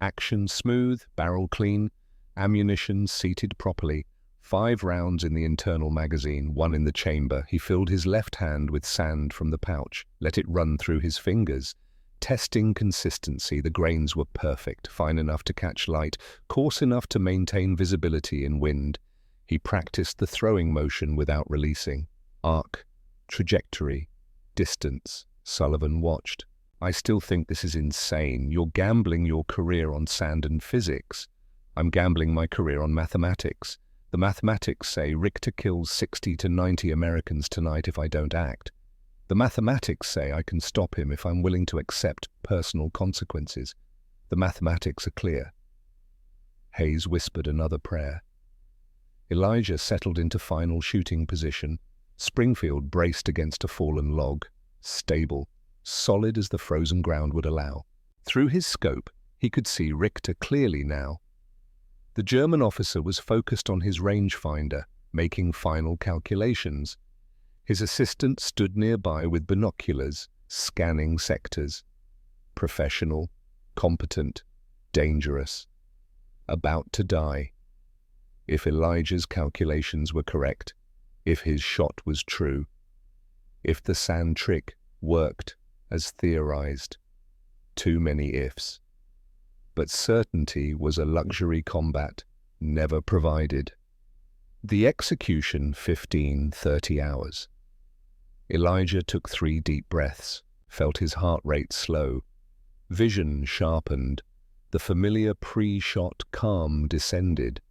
Action smooth, barrel clean, ammunition seated properly. 5 rounds in the internal magazine, 1 in the chamber. He filled his left hand with sand from the pouch, let it run through his fingers. Testing consistency, the grains were perfect, fine enough to catch light, coarse enough to maintain visibility in wind. He practiced the throwing motion without releasing. Arc, trajectory, distance. Sullivan watched. I still think this is insane. You're gambling your career on sand and physics. I'm gambling my career on mathematics. The mathematics say Richter kills 60 to 90 Americans tonight if I don't act. The mathematics say I can stop him if I'm willing to accept personal consequences. The mathematics are clear. Hayes whispered another prayer. Elijah settled into final shooting position. Springfield braced against a fallen log, stable, solid as the frozen ground would allow. Through his scope, he could see Richter clearly now. The German officer was focused on his rangefinder, making final calculations. His assistant stood nearby with binoculars, scanning sectors. Professional, competent, dangerous. About to die. If Elijah's calculations were correct, if his shot was true, if the sand trick worked as theorized. Too many ifs. But certainty was a luxury combat never provided. The execution 15-30 hours. Elijah took 3 deep breaths, felt his heart rate slow. Vision sharpened. The familiar pre-shot calm descended.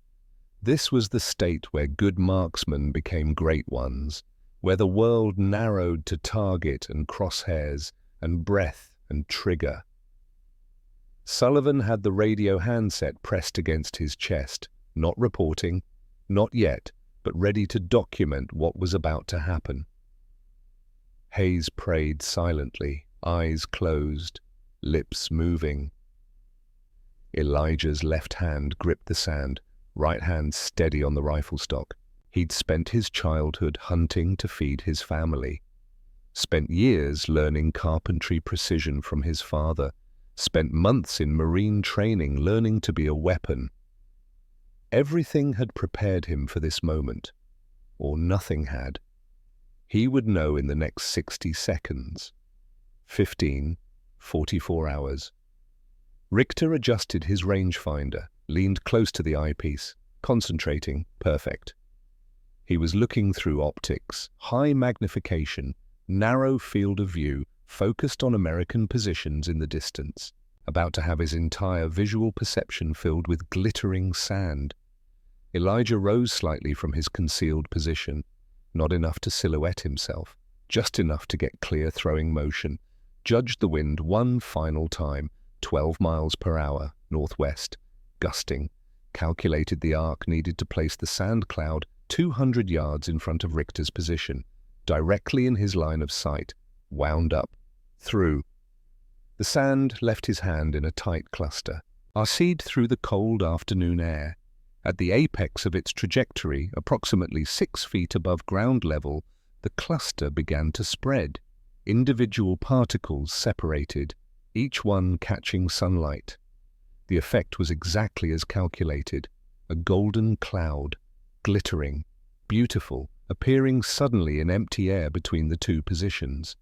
This was the state where good marksmen became great ones, where the world narrowed to target and crosshairs and breath and trigger. Sullivan had the radio handset pressed against his chest, not reporting, not yet, but ready to document what was about to happen. Hayes prayed silently, eyes closed, lips moving. Elijah's left hand gripped the sand, right hand steady on the rifle stock. He'd spent his childhood hunting to feed his family. Spent years learning carpentry precision from his father. Spent months in Marine training learning to be a weapon. Everything had prepared him for this moment, or nothing had. He would know in the next 60 seconds. 44 hours. Richter adjusted his rangefinder, leaned close to the eyepiece, concentrating, perfect. He was looking through optics, high magnification, narrow field of view, focused on American positions in the distance, about to have his entire visual perception filled with glittering sand. Elijah rose slightly from his concealed position, not enough to silhouette himself, just enough to get clear throwing motion, judged the wind one final time, 12 miles per hour, northwest, gusting, calculated the arc needed to place the sand cloud 200 yards in front of Richter's position, directly in his line of sight, wound up, through. The sand left his hand in a tight cluster, arced through the cold afternoon air. At the apex of its trajectory, approximately 6 feet above ground level, the cluster began to spread. Individual particles separated, each one catching sunlight. The effect was exactly as calculated, a golden cloud, glittering, beautiful, appearing suddenly in empty air between the 2 positions.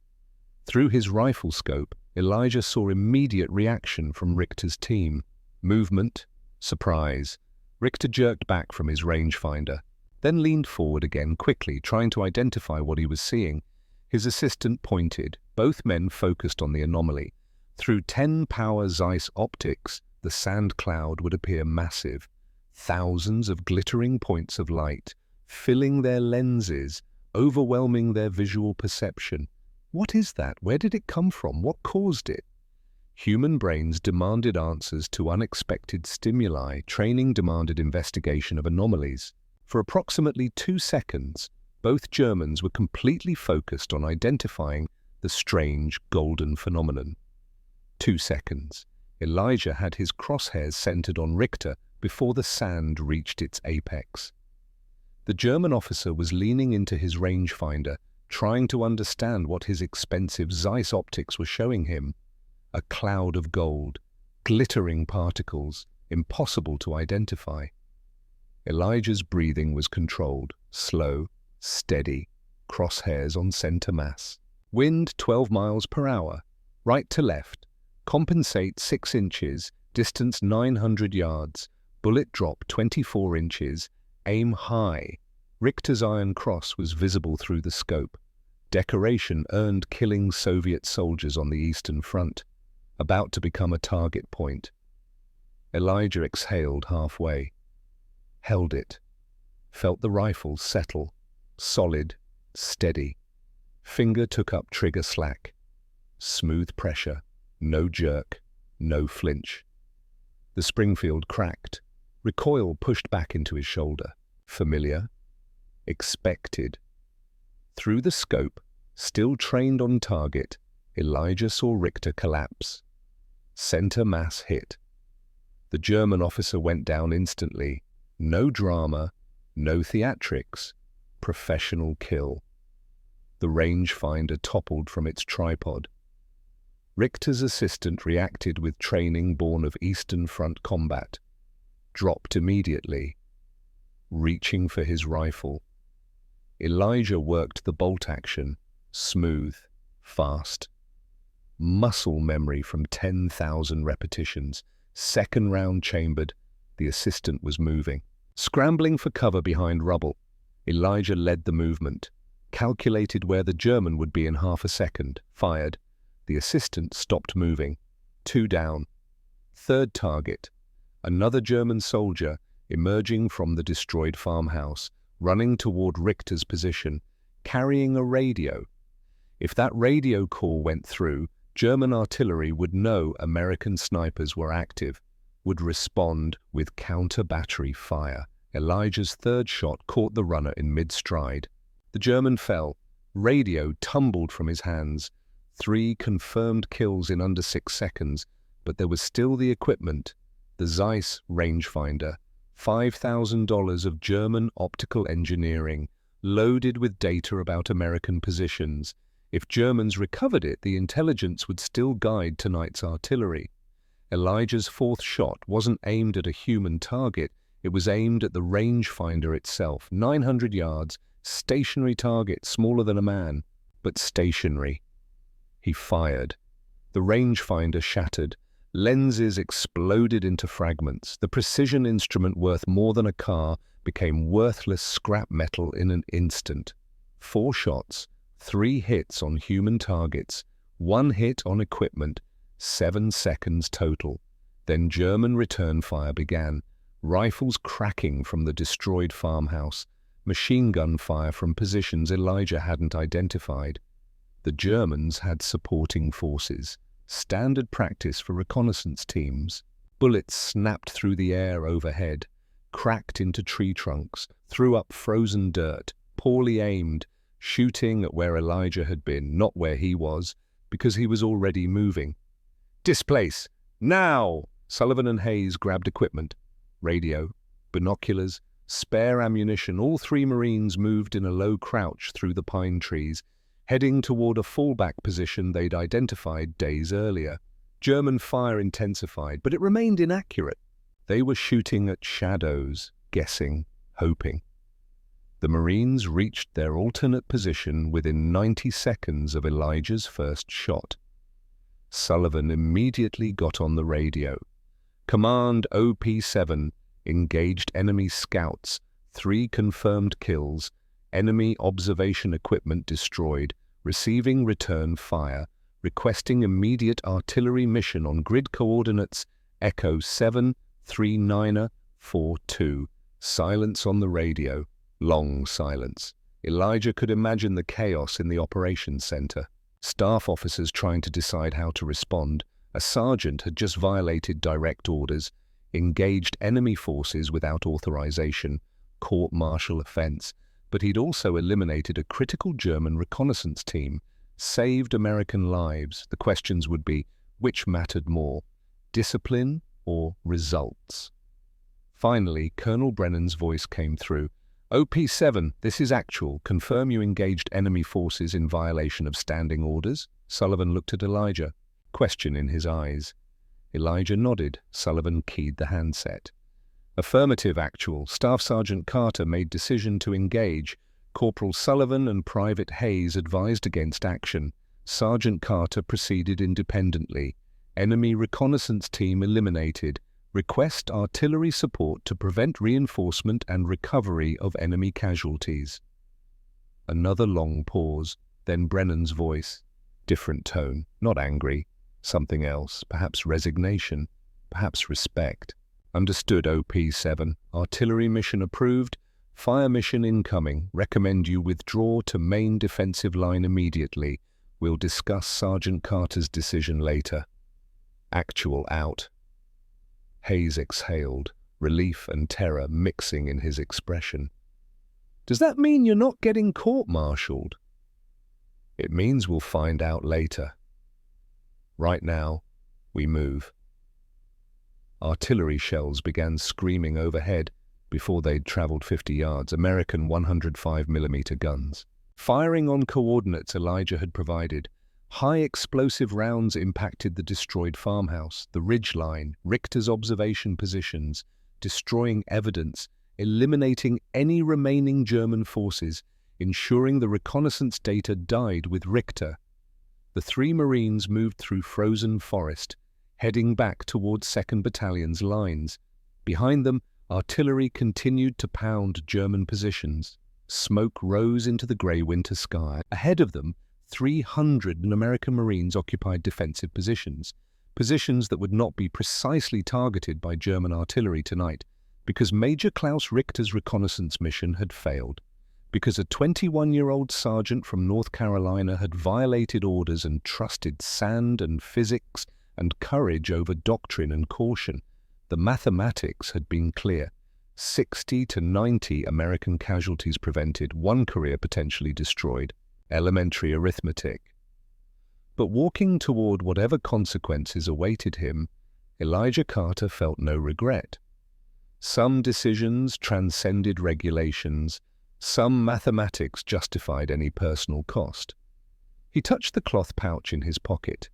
Through his rifle scope, Elijah saw immediate reaction from Richter's team. Movement, surprise. Richter jerked back from his rangefinder, then leaned forward again quickly, trying to identify what he was seeing. His assistant pointed, Both men focused on the anomaly. Through 10-power Zeiss optics, the sand cloud would appear massive, thousands of glittering points of light, filling their lenses, overwhelming their visual perception. What is that? Where did it come from? What caused it? Human brains demanded answers to unexpected stimuli. Training demanded investigation of anomalies. For approximately 2 seconds, both Germans were completely focused on identifying the strange golden phenomenon. 2 seconds. Elijah had his crosshairs centered on Richter before the sand reached its apex. The German officer was leaning into his rangefinder, trying to understand what his expensive Zeiss optics were showing him. A cloud of gold, glittering particles, impossible to identify. Elijah's breathing was controlled, slow, steady, crosshairs on center mass. Wind 12 miles per hour, right to left, compensate 6 inches, distance 900 yards, bullet drop 24 inches, aim high. Richter's Iron Cross was visible through the scope. Decoration earned killing Soviet soldiers on the Eastern Front, about to become a target point. Elijah exhaled halfway, held it, felt the rifle settle, solid, steady. Finger took up trigger slack. Smooth pressure, no jerk, no flinch. The Springfield cracked. Recoil pushed back into his shoulder. Familiar? Expected. Through the scope, still trained on target, Elijah saw Richter collapse. Center mass hit. The German officer went down instantly. No drama, no theatrics. Professional kill. The rangefinder toppled from its tripod. Richter's assistant reacted with training born of Eastern Front combat. Dropped immediately, reaching for his rifle. Elijah worked the bolt action, smooth, fast. Muscle memory from 10,000 repetitions. Second round chambered, the assistant was moving. Scrambling for cover behind rubble, Elijah led the movement, calculated where the German would be in half a second, fired. The assistant stopped moving. 2 down. Third target. Another German soldier, emerging from the destroyed farmhouse, running toward Richter's position, carrying a radio. If that radio call went through, German artillery would know American snipers were active, would respond with counter-battery fire. Elijah's third shot caught the runner in mid-stride. The German fell. Radio tumbled from his hands. 3 confirmed kills in under 6 seconds, but there was still the equipment. The Zeiss rangefinder, $5,000 of German optical engineering, loaded with data about American positions. If Germans recovered it, the intelligence would still guide tonight's artillery. Elijah's fourth shot wasn't aimed at a human target, it was aimed at the rangefinder itself. 900 yards, stationary target, smaller than a man, but stationary. He fired. The rangefinder shattered. Lenses exploded into fragments. The precision instrument, worth more than a car, became worthless scrap metal in an instant. 4 shots, 3 hits on human targets, 1 hit on equipment, 7 seconds total. Then German return fire began, rifles cracking from the destroyed farmhouse, machine gun fire from positions Elijah hadn't identified. The Germans had supporting forces, standard practice for reconnaissance teams. Bullets snapped through the air overhead, cracked into tree trunks, threw up frozen dirt, poorly aimed, shooting at where Elijah had been, not where he was, because he was already moving. Displace! Now! Sullivan and Hayes grabbed equipment. Radio, binoculars, spare ammunition. All 3 Marines moved in a low crouch through the pine trees, heading toward a fallback position they'd identified days earlier. German fire intensified, but it remained inaccurate. They were shooting at shadows, guessing, hoping. The Marines reached their alternate position within 90 seconds of Elijah's first shot. Sullivan immediately got on the radio. Command OP-7, engaged enemy scouts, 3 confirmed kills, enemy observation equipment destroyed. receiving return fire, requesting immediate artillery mission on grid coordinates Echo 73942. Silence on the radio. Long silence. Elijah could imagine the chaos in the operations center. Staff officers trying to decide how to respond. A sergeant had just violated direct orders, engaged enemy forces without authorization, court-martial offense, but he'd also eliminated a critical German reconnaissance team, saved American lives. The questions would be, which mattered more, discipline or results? Finally, Colonel Brennan's voice came through. OP-7, this is actual. Confirm you engaged enemy forces in violation of standing orders? Sullivan looked at Elijah, question in his eyes. Elijah nodded. Sullivan keyed the handset. Affirmative, actual. Staff Sergeant Carter made decision to engage. Corporal Sullivan and Private Hayes advised against action. Sergeant Carter proceeded independently. Enemy reconnaissance team eliminated. Request artillery support to prevent reinforcement and recovery of enemy casualties. Another long pause, then Brennan's voice. Different tone, not angry. Something else, perhaps resignation, perhaps respect. Understood, OP-7. Artillery mission approved. Fire mission incoming. Recommend you withdraw to main defensive line immediately. We'll discuss Sergeant Carter's decision later. Actual out. Hayes exhaled, relief and terror mixing in his expression. Does that mean you're not getting court-martialed? It means we'll find out later. Right now, we move. Artillery shells began screaming overhead before they'd traveled 50 yards, American 105mm guns. Firing on coordinates Elijah had provided, high explosive rounds impacted the destroyed farmhouse, the ridgeline, Richter's observation positions, destroying evidence, eliminating any remaining German forces, ensuring the reconnaissance data died with Richter. The 3 Marines moved through frozen forest, heading back towards 2nd Battalion's lines. Behind them, artillery continued to pound German positions. Smoke rose into the grey winter sky. Ahead of them, 300 American Marines occupied defensive positions, positions that would not be precisely targeted by German artillery tonight, because Major Klaus Richter's reconnaissance mission had failed, because a 21-year-old sergeant from North Carolina had violated orders and trusted sand and physics and courage over doctrine and caution. The mathematics had been clear. 60 to 90 American casualties prevented, 1 career potentially destroyed. Elementary arithmetic. But walking toward whatever consequences awaited him, Elijah Carter felt no regret. Some decisions transcended regulations, some mathematics justified any personal cost. He touched the cloth pouch in his pocket.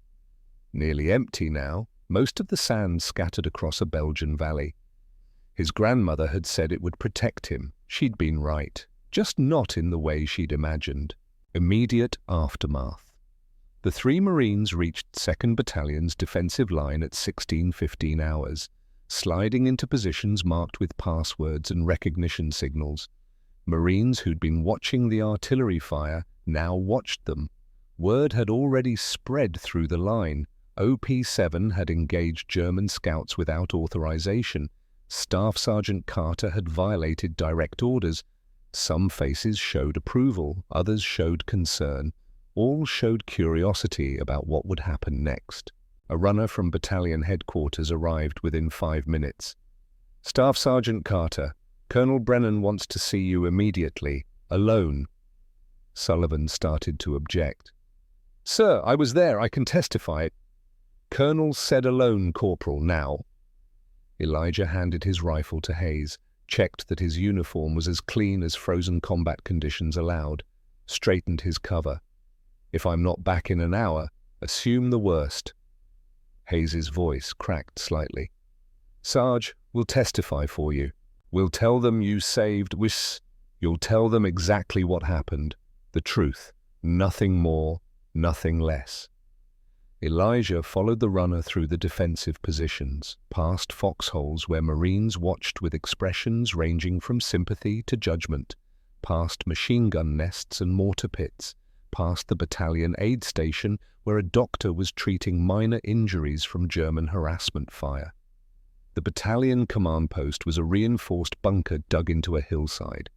Nearly empty now, most of the sand scattered across a Belgian valley. His grandmother had said it would protect him. She'd been right, just not in the way she'd imagined. Immediate aftermath. The 3 Marines reached 2nd Battalion's defensive line at 16:15 hours, sliding into positions marked with passwords and recognition signals. Marines who'd been watching the artillery fire now watched them. Word had already spread through the line. OP-7 had engaged German scouts without authorization. Staff Sergeant Carter had violated direct orders. Some faces showed approval, others showed concern. All showed curiosity about what would happen next. A runner from battalion headquarters arrived within 5 minutes. Staff Sergeant Carter, Colonel Brennan wants to see you immediately, alone. Sullivan started to object. Sir, I was there, I can testify. Colonel said alone, Corporal, now. Elijah handed his rifle to Hayes, checked that his uniform was as clean as frozen combat conditions allowed, straightened his cover. If I'm not back in an hour, assume the worst. Hayes's voice cracked slightly. Sarge, we'll testify for you. We'll tell them you saved You'll tell them exactly what happened. The truth. Nothing more, nothing less. Elijah followed the runner through the defensive positions, past foxholes where Marines watched with expressions ranging from sympathy to judgment, past machine gun nests and mortar pits, past the battalion aid station where a doctor was treating minor injuries from German harassment fire. The battalion command post was a reinforced bunker dug into a hillside.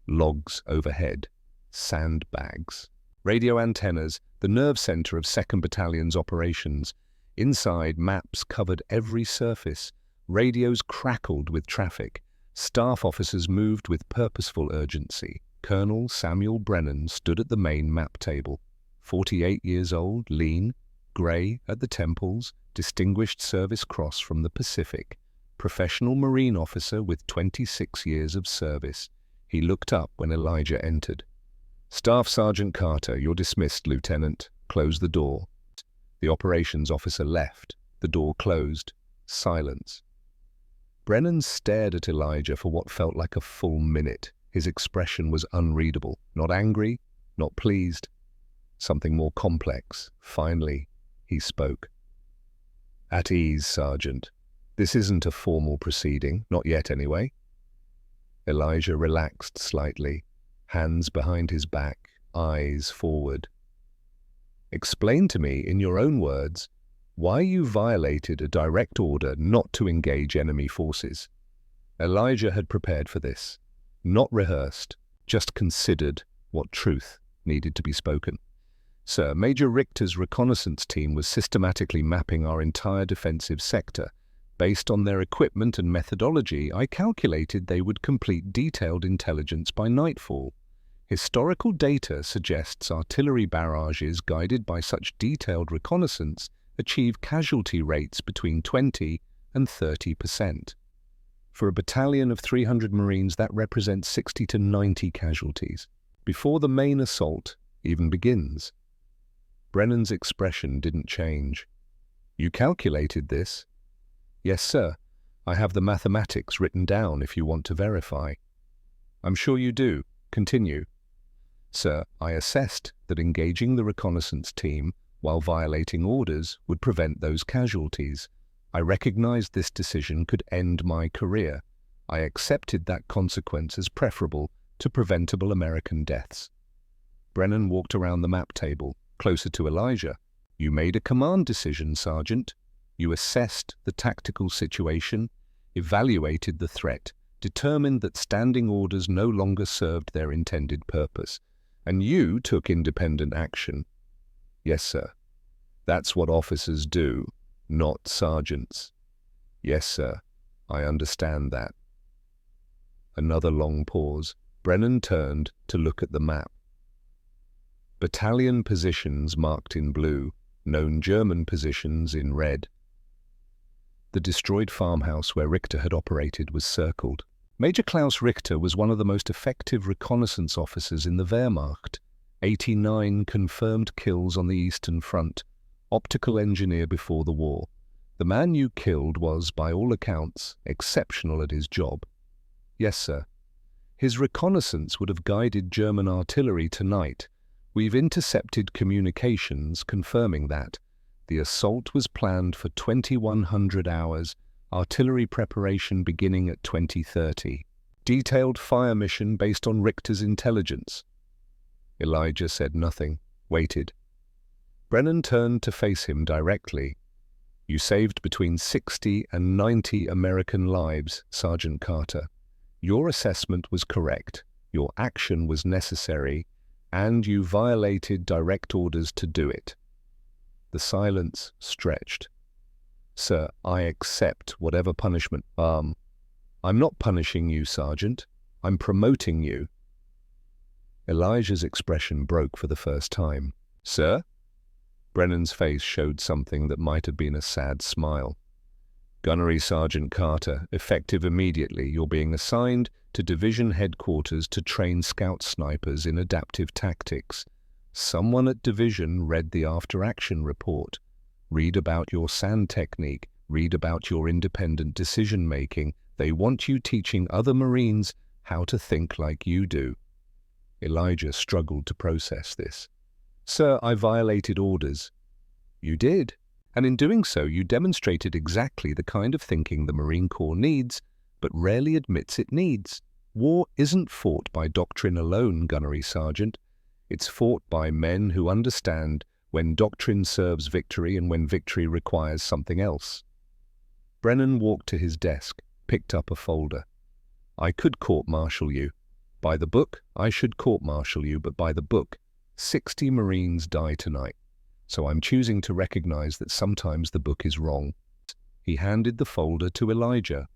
Logs overhead, sandbags. Radio antennas, the nerve center of 2nd Battalion's operations. Inside, maps covered every surface. Radios crackled with traffic. Staff officers moved with purposeful urgency. Colonel Samuel Brennan stood at the main map table. 48 years old, lean, grey at the temples, Distinguished Service Cross from the Pacific. Professional Marine officer with 26 years of service. He looked up when Elijah entered. "Staff Sergeant Carter, you're dismissed, Lieutenant." Close the door. The operations officer left. The door closed. Silence. Brennan stared at Elijah for what felt like a full minute. His expression was unreadable. Not angry, not pleased. Something more complex. Finally, he spoke. "At ease, Sergeant. This isn't a formal proceeding, not yet anyway." Elijah relaxed slightly, hands behind his back, eyes forward. "Explain to me, in your own words, why you violated a direct order not to engage enemy forces." Elijah had prepared for this, not rehearsed, just considered what truth needed to be spoken. "Sir, Major Richter's reconnaissance team was systematically mapping our entire defensive sector. Based on their equipment and methodology, I calculated they would complete detailed intelligence by nightfall. Historical data suggests artillery barrages guided by such detailed reconnaissance achieve casualty rates between 20 and 30%. For a battalion of 300 Marines, that represents 60 to 90 casualties, before the main assault even begins." Brennan's expression didn't change. "You calculated this?" "Yes, sir. I have the mathematics written down if you want to verify." "I'm sure you do. Continue." "Sir, I assessed that engaging the reconnaissance team while violating orders would prevent those casualties. I recognized this decision could end my career. I accepted that consequence as preferable to preventable American deaths." Brennan walked around the map table, closer to Elijah. "You made a command decision, Sergeant. You assessed the tactical situation, evaluated the threat, determined that standing orders no longer served their intended purpose, and you took independent action." "Yes, sir." "That's what officers do, not sergeants." "Yes, sir. I understand that." Another long pause. Brennan turned to look at the map. Battalion positions marked in blue, known German positions in red. The destroyed farmhouse where Richter had operated was circled. Major Klaus Richter was one of the most effective reconnaissance officers in the Wehrmacht. 89 confirmed kills on the Eastern Front. Optical engineer before the war. The man you killed was, by all accounts, exceptional at his job. "Yes, sir." "His reconnaissance would have guided German artillery tonight. We've intercepted communications confirming that. The assault was planned for 2100 hours, artillery preparation beginning at 2030. Detailed fire mission based on Richter's intelligence." Elijah said nothing, waited. Brennan turned to face him directly. "You saved between 60 and 90 American lives, Sergeant Carter. Your assessment was correct, your action was necessary, and you violated direct orders to do it." The silence stretched. "Sir, I accept whatever punishment." I'm not punishing you, Sergeant. I'm promoting you." Elijah's expression broke for the first time. "Sir?" Brennan's face showed something that might have been a sad smile. "Gunnery Sergeant Carter, effective immediately, you're being assigned to Division Headquarters to train scout snipers in adaptive tactics. Someone at Division read the after-action report. Read about your SAND technique. Read about your independent decision-making. They want you teaching other Marines how to think like you do." Elijah struggled to process this. "Sir, I violated orders." "You did. And in doing so, you demonstrated exactly the kind of thinking the Marine Corps needs, but rarely admits it needs. War isn't fought by doctrine alone, Gunnery Sergeant. It's fought by men who understand when doctrine serves victory and when victory requires something else. Brennan walked to his desk, picked up a folder. I could court-martial you. By the book, I should court-martial you, but by the book, 60 Marines die tonight. So I'm choosing to recognize that sometimes the book is wrong. He handed the folder to Elijah.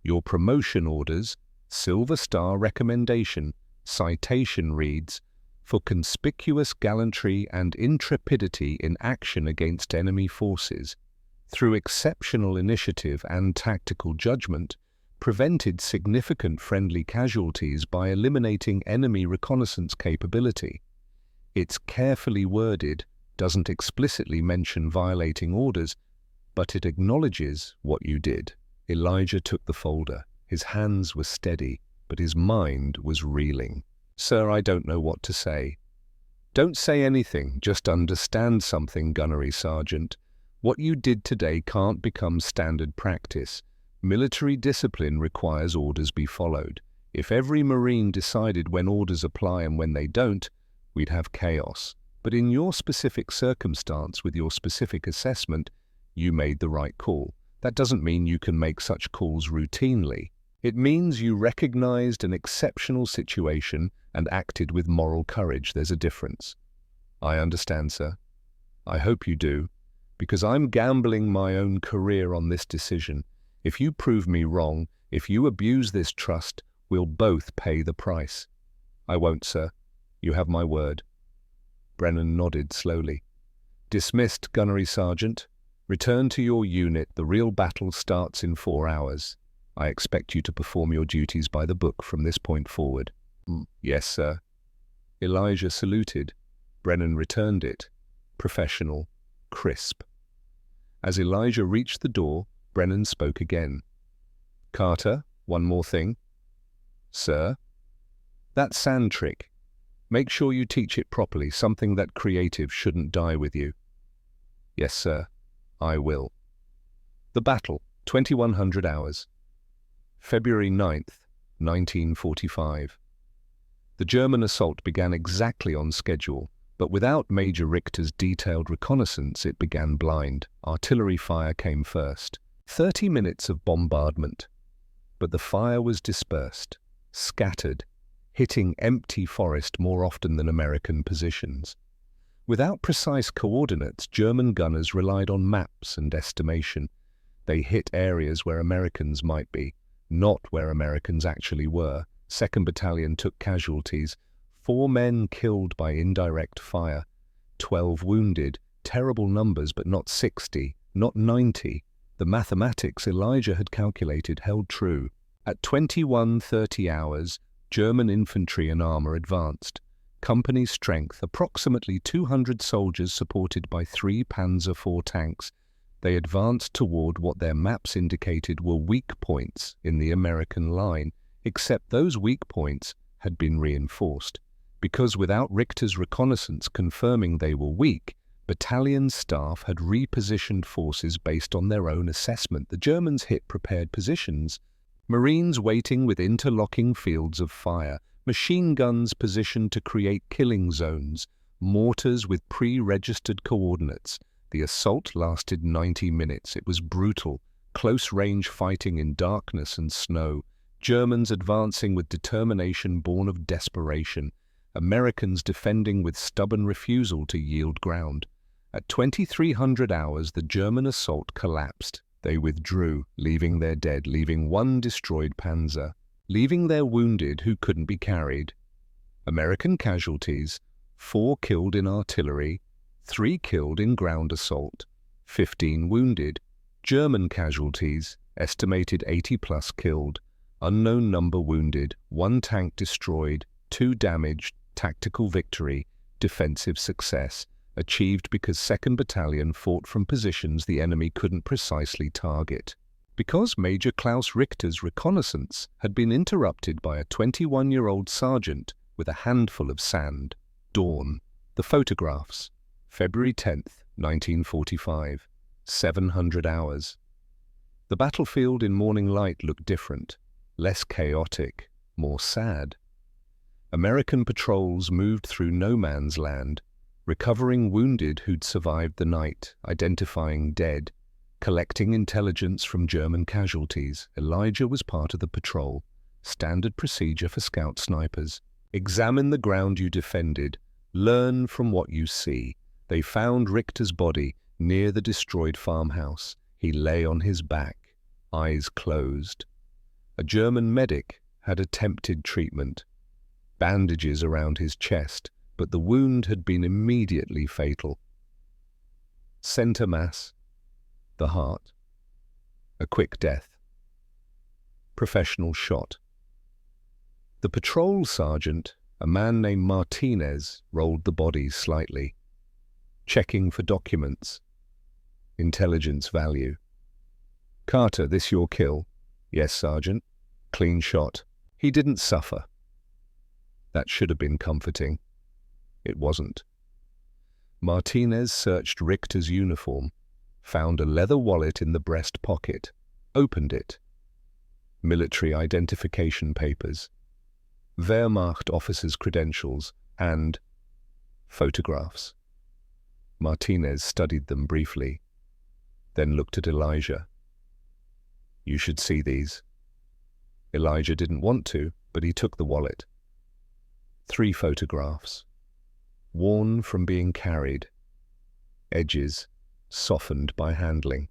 Your promotion orders, Silver Star recommendation, citation reads, for conspicuous gallantry and intrepidity in action against enemy forces, through exceptional initiative and tactical judgment, prevented significant friendly casualties by eliminating enemy reconnaissance capability. It's carefully worded, doesn't explicitly mention violating orders, but it acknowledges what you did. Elijah took the folder. His hands were steady, but his mind was reeling. Sir, I don't know what to say. Don't say anything, just understand something, Gunnery Sergeant. What you did today can't become standard practice. Military discipline requires orders be followed. If every Marine decided when orders apply and when they don't, we'd have chaos. But in your specific circumstance, with your specific assessment, you made the right call. That doesn't mean you can make such calls routinely. It means you recognized an exceptional situation and acted with moral courage. There's a difference. I understand, sir. I hope you do, because I'm gambling my own career on this decision. If you prove me wrong, if you abuse this trust, we'll both pay the price. I won't, sir. You have my word. Brennan nodded slowly. Dismissed, Gunnery Sergeant. Return to your unit. The real battle starts in 4 hours. I expect you to perform your duties by the book from this point forward. Yes, sir. Elijah saluted. Brennan returned it. Professional, crisp. As Elijah reached the door, Brennan spoke again. Carter, one more thing. Sir? That sand trick. Make sure you teach it properly, something that creative shouldn't die with you. Yes, sir. I will. The battle, 2100 hours. February 9th, 1945. The German assault began exactly on schedule, but without Major Richter's detailed reconnaissance, it began blind. Artillery fire came first. 30 minutes of bombardment. But the fire was dispersed, scattered, hitting empty forest more often than American positions. Without precise coordinates, German gunners relied on maps and estimation. They hit areas where Americans might be, not where Americans actually were. 2nd Battalion took casualties, 4 men killed by indirect fire, 12 wounded, terrible numbers but not 60, not 90. The mathematics Elijah had calculated held true. At 21:30 hours, German infantry and armor advanced. Company strength, approximately 200 soldiers supported by 3 Panzer IV tanks. They advanced toward what their maps indicated were weak points in the American line, except those weak points had been reinforced. Because without Richter's reconnaissance confirming they were weak, battalion staff had repositioned forces based on their own assessment. The Germans hit prepared positions, Marines waiting with interlocking fields of fire, machine guns positioned to create killing zones, mortars with pre-registered coordinates. The assault lasted 90 minutes. It was brutal, close-range fighting in darkness and snow, Germans advancing with determination born of desperation, Americans defending with stubborn refusal to yield ground. At 2300 hours, the German assault collapsed. They withdrew, leaving their dead, leaving 1 destroyed panzer, leaving their wounded who couldn't be carried. American casualties, 4 killed in artillery, 3 killed in ground assault, 15 wounded. German casualties, estimated 80+ killed, unknown number wounded, 1 tank destroyed, 2 damaged. Tactical victory, defensive success, achieved because 2nd Battalion fought from positions the enemy couldn't precisely target. Because Major Klaus Richter's reconnaissance had been interrupted by a 21-year-old sergeant with a handful of sand. Dawn. The photographs. February 10th, 1945. 700 hours. The battlefield in morning light looked different, less chaotic, more sad. American patrols moved through no man's land, recovering wounded who'd survived the night, identifying dead, collecting intelligence from German casualties. Elijah was part of the patrol. Standard procedure for scout snipers. Examine the ground you defended. Learn from what you see. They found Richter's body near the destroyed farmhouse. He lay on his back, eyes closed. A German medic had attempted treatment. Bandages around his chest, but the wound had been immediately fatal. Center mass, the heart. A quick death. Professional shot. The patrol sergeant, a man named Martinez, rolled the body slightly, checking for documents. Intelligence value. Carter, this your kill? Yes, Sergeant. Clean shot. He didn't suffer. That should have been comforting. It wasn't. Martinez searched Richter's uniform, found a leather wallet in the breast pocket, opened it. Military identification papers, Wehrmacht officers' credentials, and photographs. Martinez studied them briefly, then looked at Elijah. You should see these. Elijah didn't want to, but he took the wallet. 3 photographs, worn from being carried, edges softened by handling.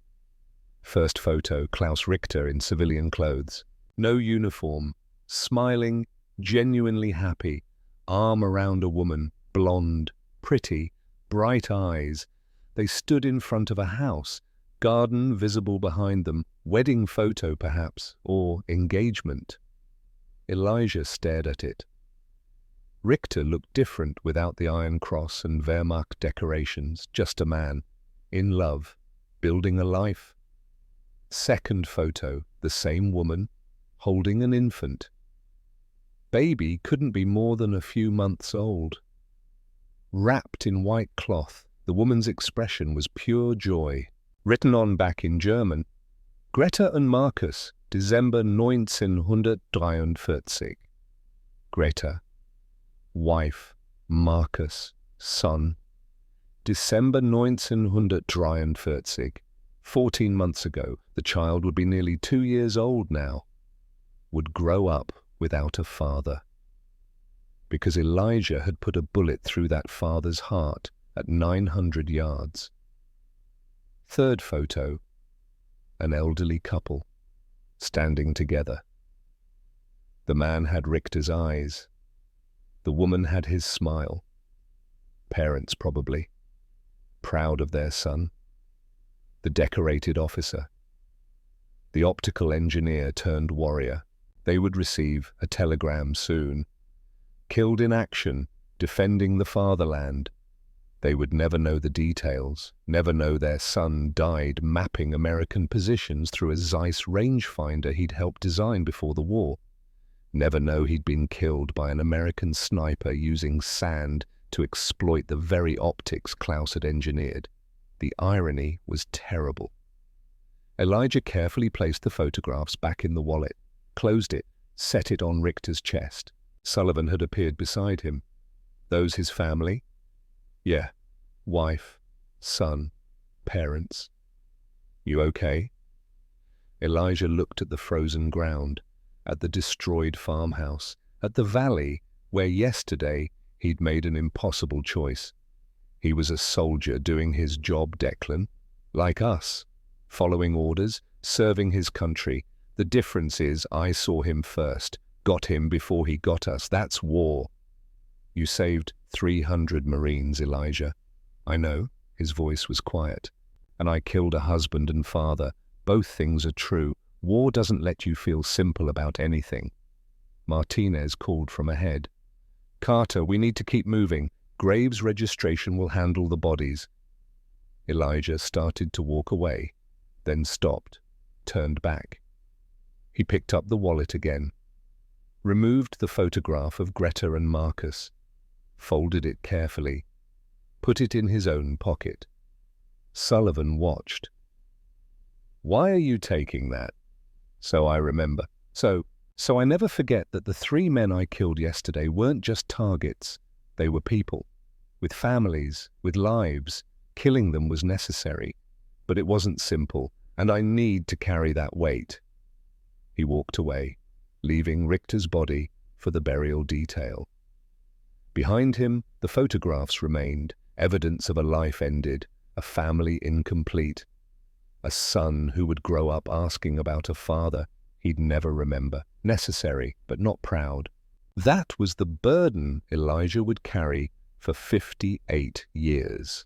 First photo, Klaus Richter in civilian clothes, no uniform, smiling, genuinely happy, arm around a woman, blonde, pretty, bright eyes. They stood in front of a house, garden visible behind them, wedding photo perhaps, or engagement. Elijah stared at it. Richter looked different without the Iron Cross and Wehrmacht decorations, just a man, in love, building a life. Second photo, the same woman, holding an infant. Baby couldn't be more than a few months old. Wrapped in white cloth, the woman's expression was pure joy. Written on back in German, Greta und Markus, December 1943. Greta, wife, Markus, son. December 1943. 14 months ago, the child would be nearly 2 years old now. Would grow up without a father. Because Elijah had put a bullet through that father's heart at 900 yards. Third photo, an elderly couple, standing together. The man had Richter's eyes. The woman had his smile. Parents, probably. Proud of their son. The decorated officer. The optical engineer turned warrior. They would receive a telegram soon. Killed in action, defending the fatherland. They would never know the details, never know their son died mapping American positions through a Zeiss rangefinder he'd helped design before the war. Never know he'd been killed by an American sniper using sand to exploit the very optics Klaus had engineered. The irony was terrible. Elijah carefully placed the photographs back in the wallet, closed it, set it on Richter's chest. Sullivan had appeared beside him. Those his family? Yeah. Wife, son, parents. You okay? Elijah looked at the frozen ground, at the destroyed farmhouse, at the valley where yesterday he'd made an impossible choice. He was a soldier doing his job, Declan, like us, following orders, serving his country. The difference is I saw him first, got him before he got us. That's war. You saved 300 Marines, Elijah. I know, his voice was quiet. And I killed a husband and father. Both things are true. War doesn't let you feel simple about anything. Martinez called from ahead. Carter, we need to keep moving. Graves registration will handle the bodies. Elijah started to walk away, then stopped, turned back. He picked up the wallet again, removed the photograph of Greta and Markus, folded it carefully, put it in his own pocket. Sullivan watched. Why are you taking that? So I remember. So So I never forget that the 3 men I killed yesterday weren't just targets. They were people, with families, with lives. Killing them was necessary, but it wasn't simple, and I need to carry that weight. He walked away, leaving Richter's body for the burial detail. Behind him, the photographs remained, evidence of a life ended, a family incomplete, a son who would grow up asking about a father he'd never remember, necessary but not proud. That was the burden Elijah would carry for 58 years.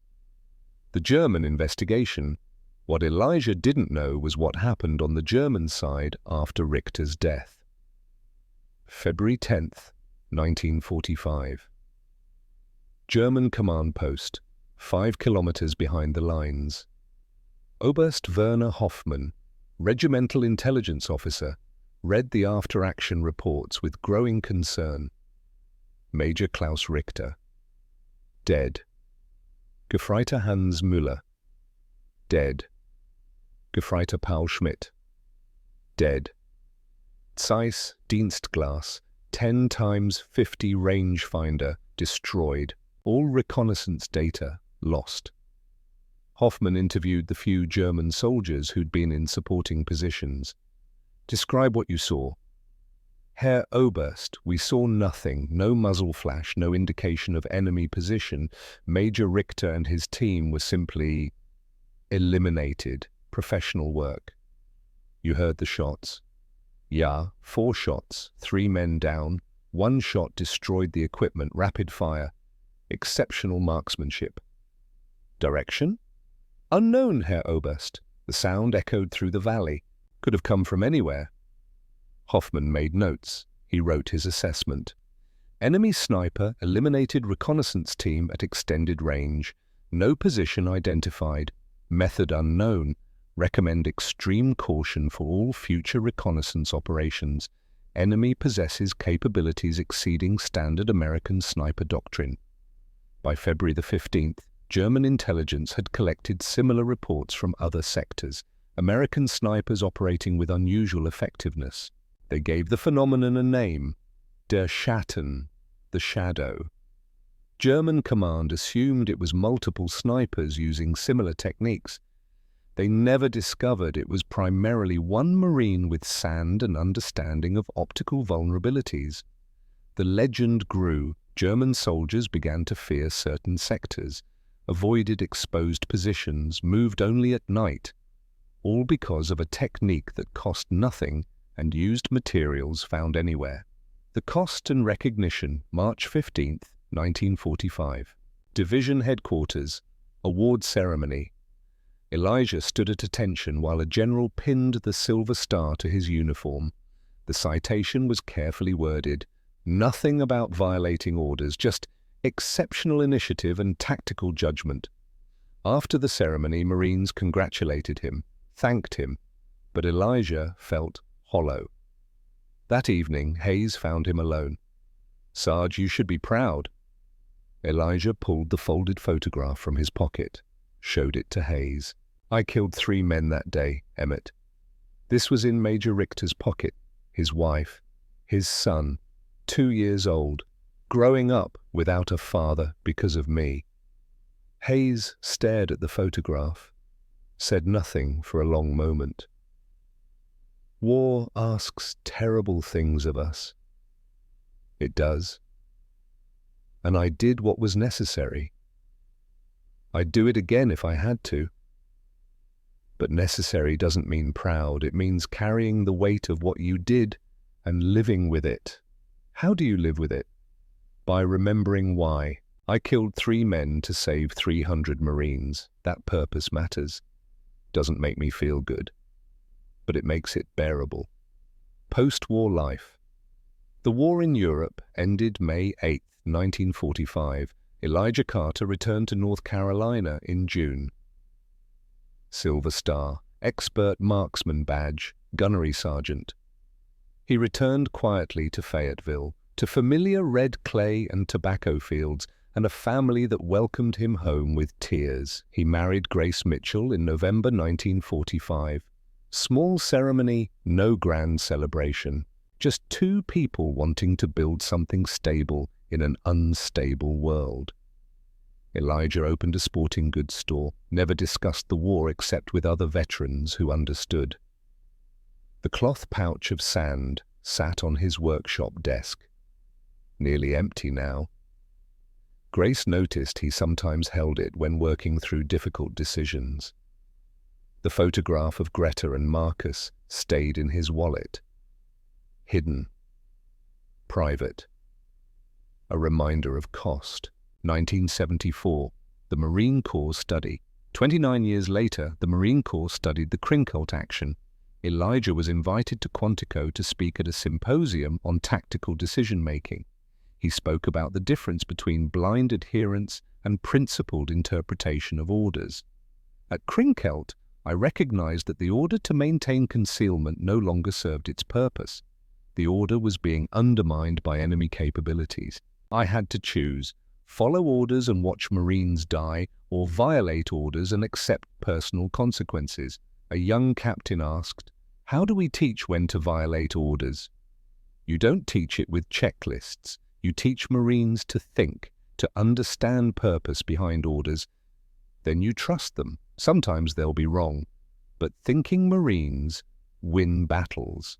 The German investigation. What Elijah didn't know was what happened on the German side after Richter's death. February 10th, 1945. German command post, 5 kilometers behind the lines. Oberst Werner Hoffmann, regimental intelligence officer, read the after-action reports with growing concern. Major Klaus Richter, dead. Gefreiter Hans Müller, dead. Gefreiter Paul Schmidt, dead. Zeiss Dienstglas, 10 times 50 rangefinder, destroyed. All reconnaissance data lost. Hoffmann interviewed the few German soldiers who'd been in supporting positions. Describe what you saw. Herr Oberst, we saw nothing, no muzzle flash, no indication of enemy position. Major Richter and his team were simply eliminated. Professional work. You heard the shots. Ja, 4 shots, 3 men down. 1 shot destroyed the equipment, rapid fire. Exceptional marksmanship. Direction? Unknown, Herr Oberst. The sound echoed through the valley. Could have come from anywhere. Hoffmann made notes. He wrote his assessment. Enemy sniper eliminated reconnaissance team at extended range. No position identified. Method unknown. Recommend extreme caution for all future reconnaissance operations. Enemy possesses capabilities exceeding standard American sniper doctrine. By February the 15th, German intelligence had collected similar reports from other sectors. American snipers operating with unusual effectiveness. They gave the phenomenon a name, Der Schatten, the shadow. German command assumed it was multiple snipers using similar techniques. They never discovered it was primarily one Marine with sand and understanding of optical vulnerabilities. The legend grew. German soldiers began to fear certain sectors, avoided exposed positions, moved only at night, all because of a technique that cost nothing and used materials found anywhere. The cost and recognition, March 15th, 1945. Division headquarters, award ceremony. Elijah stood at attention while a general pinned the silver star to his uniform. The citation was carefully worded. Nothing about violating orders, just exceptional initiative and tactical judgment. After the ceremony, Marines congratulated him, thanked him, but Elijah felt hollow. That evening, Hayes found him alone. "Sarge, you should be proud." Elijah pulled the folded photograph from his pocket, showed it to Hayes. "I killed 3 men that day, Emmett." This was in Major Richter's pocket. His wife, his son, 2 years old, growing up without a father because of me. Hayes stared at the photograph, said nothing for a long moment. War asks terrible things of us. It does. And I did what was necessary. I'd do it again if I had to. But necessary doesn't mean proud. It means carrying the weight of what you did and living with it. How do you live with it? By remembering why. I killed 3 men to save 300 Marines. That purpose matters. Doesn't make me feel good, but it makes it bearable. Post-war life. The war in Europe ended May 8, 1945. Elijah Carter returned to North Carolina in June. Silver Star, expert marksman badge, gunnery sergeant. He returned quietly to Fayetteville, to familiar red clay and tobacco fields, and a family that welcomed him home with tears. He married Grace Mitchell in November 1945. Small ceremony, no grand celebration. Just two people wanting to build something stable in an unstable world. Elijah opened a sporting goods store, never discussed the war except with other veterans who understood. The cloth pouch of sand sat on his workshop desk, nearly empty now. Grace noticed he sometimes held it when working through difficult decisions. The photograph of Greta and Marcus stayed in his wallet. Hidden. Private. A reminder of cost. 1974. The Marine Corps study. 29 years later, the Marine Corps studied the Krinkelt action. Elijah was invited to Quantico to speak at a symposium on tactical decision-making. He spoke about the difference between blind adherence and principled interpretation of orders. At Krinkelt, I recognized that the order to maintain concealment no longer served its purpose. The order was being undermined by enemy capabilities. I had to choose: follow orders and watch Marines die, or violate orders and accept personal consequences. A young captain asked, "How do we teach when to violate orders?" You don't teach it with checklists. You teach Marines to think, to understand purpose behind orders. Then you trust them. Sometimes they'll be wrong, but thinking Marines win battles.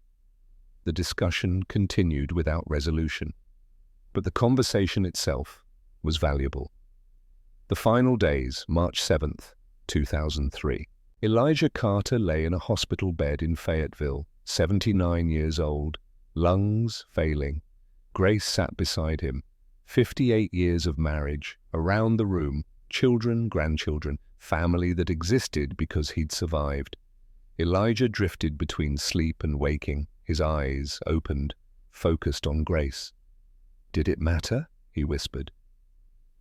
The discussion continued without resolution, but the conversation itself was valuable. The final days, March 7th, 2003. Elijah Carter lay in a hospital bed in Fayetteville, 79 years old, lungs failing. Grace sat beside him. 58 years of marriage, around the room, children, grandchildren, family that existed because he'd survived. Elijah drifted between sleep and waking, his eyes opened, focused on Grace. "Did it matter?" he whispered.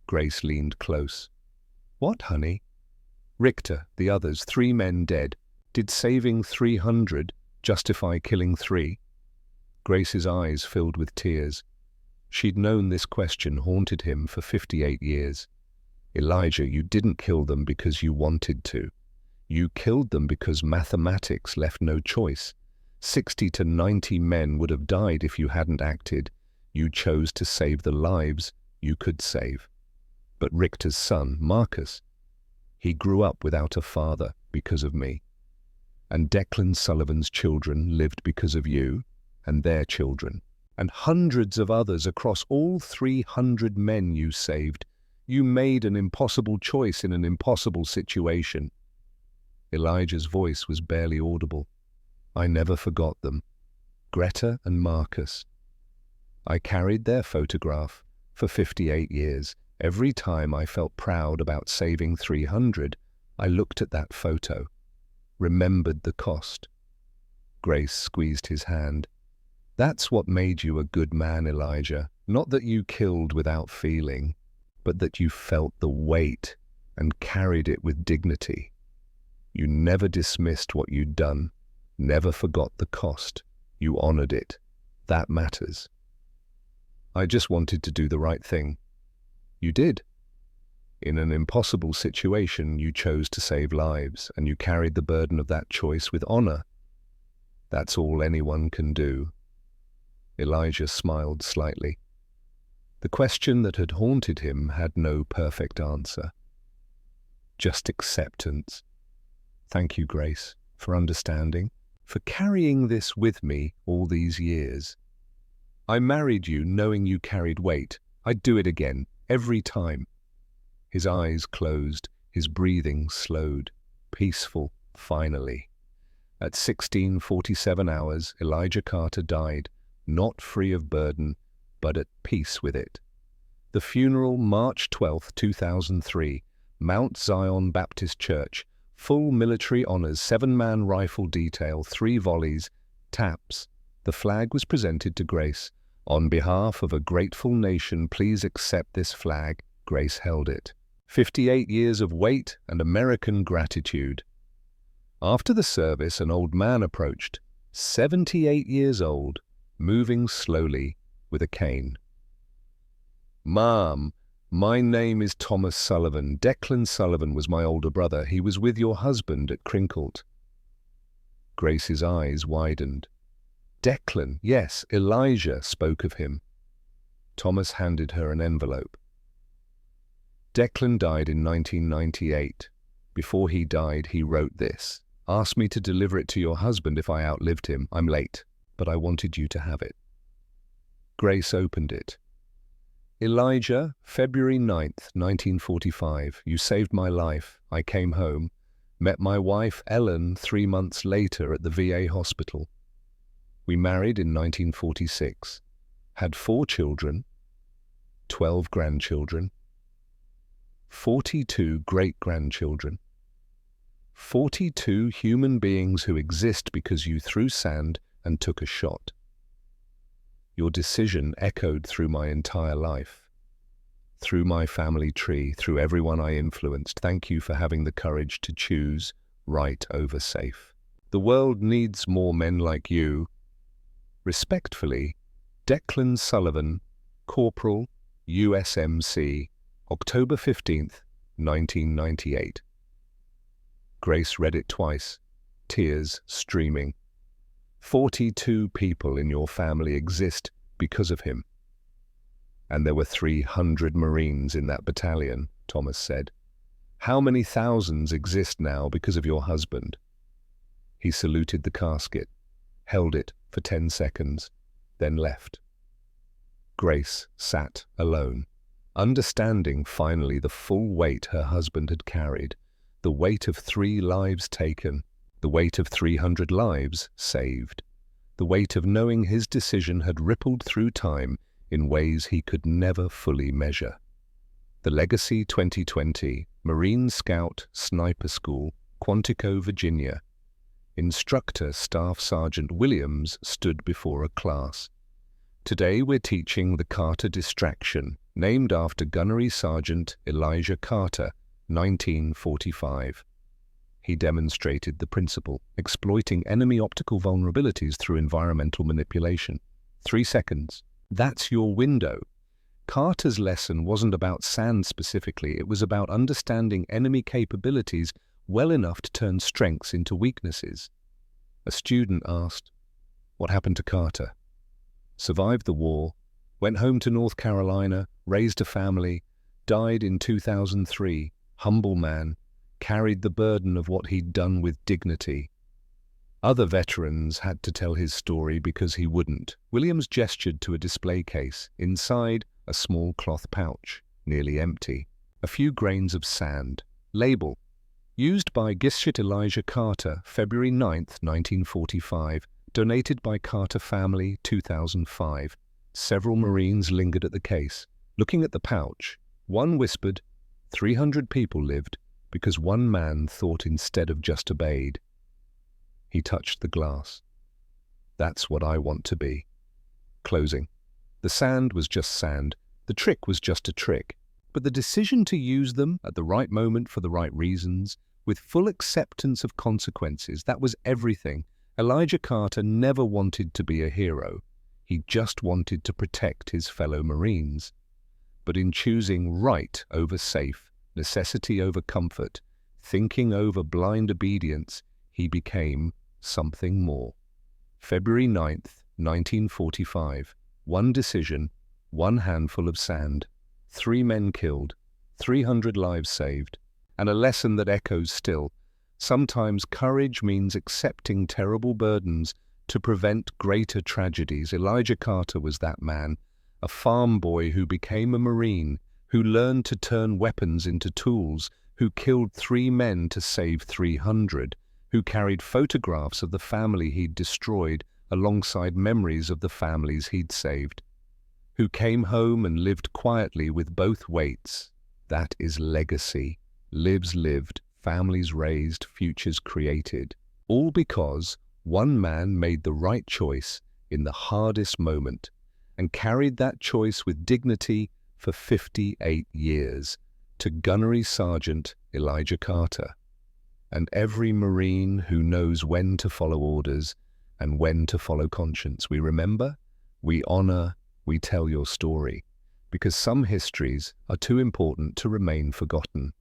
Grace leaned close. "What, honey?" "Richter, the others, 3 men dead. Did saving 300 justify killing 3? Grace's eyes filled with tears. She'd known this question haunted him for 58 years. "Elijah, you didn't kill them because you wanted to. You killed them because mathematics left no choice. 60 to 90 men would have died if you hadn't acted. You chose to save the lives you could save." "But Richter's son, Marcus, he grew up without a father because of me. And Declan Sullivan's children lived because of you and their children. And hundreds of others across all 300 men you saved. You made an impossible choice in an impossible situation." Elijah's voice was barely audible. "I never forgot them. Greta and Marcus. I carried their photograph for 58 years. Every time I felt proud about saving 300, I looked at that photo, remembered the cost." Grace squeezed his hand. "That's what made you a good man, Elijah. Not that you killed without feeling, but that you felt the weight and carried it with dignity. You never dismissed what you'd done, never forgot the cost. You honored it. That matters." "I just wanted to do the right thing." "You did. In an impossible situation, you chose to save lives, and you carried the burden of that choice with honor. That's all anyone can do." Elijah smiled slightly. The question that had haunted him had no perfect answer. Just acceptance. "Thank you, Grace, for understanding, for carrying this with me all these years. I married you knowing you carried weight. I'd do it again, every time." His eyes closed, his breathing slowed. Peaceful, finally. At 16:47 hours, Elijah Carter died, not free of burden, but at peace with it. The funeral, March 12, 2003, Mount Zion Baptist Church, full military honors, 7-man rifle detail, 3 volleys, taps. The flag was presented to Grace. "On behalf of a grateful nation, please accept this flag." Grace held it. 58 years of weight and American gratitude. After the service, an old man approached, 78 years old, moving slowly with a cane. "Ma'am, my name is Thomas Sullivan. Declan Sullivan was my older brother. He was with your husband at Krinkelt." Grace's eyes widened. Declan, yes, Elijah spoke of him. Thomas handed her an envelope. Declan died in 1998. Before he died, he wrote this. Asked me to deliver it to your husband if I outlived him. I'm late, but I wanted you to have it. Grace opened it. Elijah, February 9th, 1945. You saved my life. I came home, met my wife Ellen 3 months later at the VA hospital. We married in 1946, had 4 children, 12 grandchildren, 42 great-grandchildren, 42 human beings who exist because you threw sand and took a shot. Your decision echoed through my entire life, through my family tree, through everyone I influenced. Thank you for having the courage to choose right over safe. The world needs more men like you. Respectfully, Declan Sullivan, Corporal, USMC, October 15th, 1998. Grace read it twice, tears streaming. 42 people in your family exist because of him. And there were 300 Marines in that battalion, Thomas said. How many thousands exist now because of your husband? He saluted the casket, held it for 10 seconds, then left. Grace sat alone, understanding finally the full weight her husband had carried, the weight of 3 lives taken, the weight of 300 lives saved, the weight of knowing his decision had rippled through time in ways he could never fully measure. The Legacy 2020 Marine Scout Sniper School, Quantico, Virginia. Instructor Staff Sergeant Williams stood before a class. Today we're teaching the Carter distraction, named after Gunnery Sergeant Elijah Carter, 1945. He demonstrated the principle, exploiting enemy optical vulnerabilities through environmental manipulation. 3 seconds. That's your window. Carter's lesson wasn't about sand specifically, it was about understanding enemy capabilities well enough to turn strengths into weaknesses. A student asked, "What happened to Carter?" Survived the war, went home to North Carolina, raised a family, died in 2003, humble man, carried the burden of what he'd done with dignity. Other veterans had to tell his story because he wouldn't. Williams gestured to a display case. Inside, a small cloth pouch, nearly empty. A few grains of sand. Label. Used by Gisshit Elijah Carter, February 9th, 1945. Donated by Carter family, 2005. Several Marines lingered at the case. Looking at the pouch, one whispered, 300 people lived because one man thought instead of just obeyed. He touched the glass. That's what I want to be. Closing. The sand was just sand. The trick was just a trick. But the decision to use them at the right moment for the right reasons, with full acceptance of consequences, that was everything. Elijah Carter never wanted to be a hero. He just wanted to protect his fellow Marines. But in choosing right over safe, necessity over comfort, thinking over blind obedience, he became something more. February 9th, 1945. One decision, one handful of sand, 3 men killed, 300 lives saved, and a lesson that echoes still. Sometimes courage means accepting terrible burdens to prevent greater tragedies. Elijah Carter was that man, a farm boy who became a Marine, who learned to turn weapons into tools, who killed 3 men to save 300, who carried photographs of the family he'd destroyed alongside memories of the families he'd saved, who came home and lived quietly with both weights. That is legacy. Lives lived, families raised, futures created. All because one man made the right choice in the hardest moment and carried that choice with dignity for 58 years to Gunnery Sergeant Elijah Carter. And every Marine who knows when to follow orders and when to follow conscience. We remember, we honor, we tell your story, because some histories are too important to remain forgotten.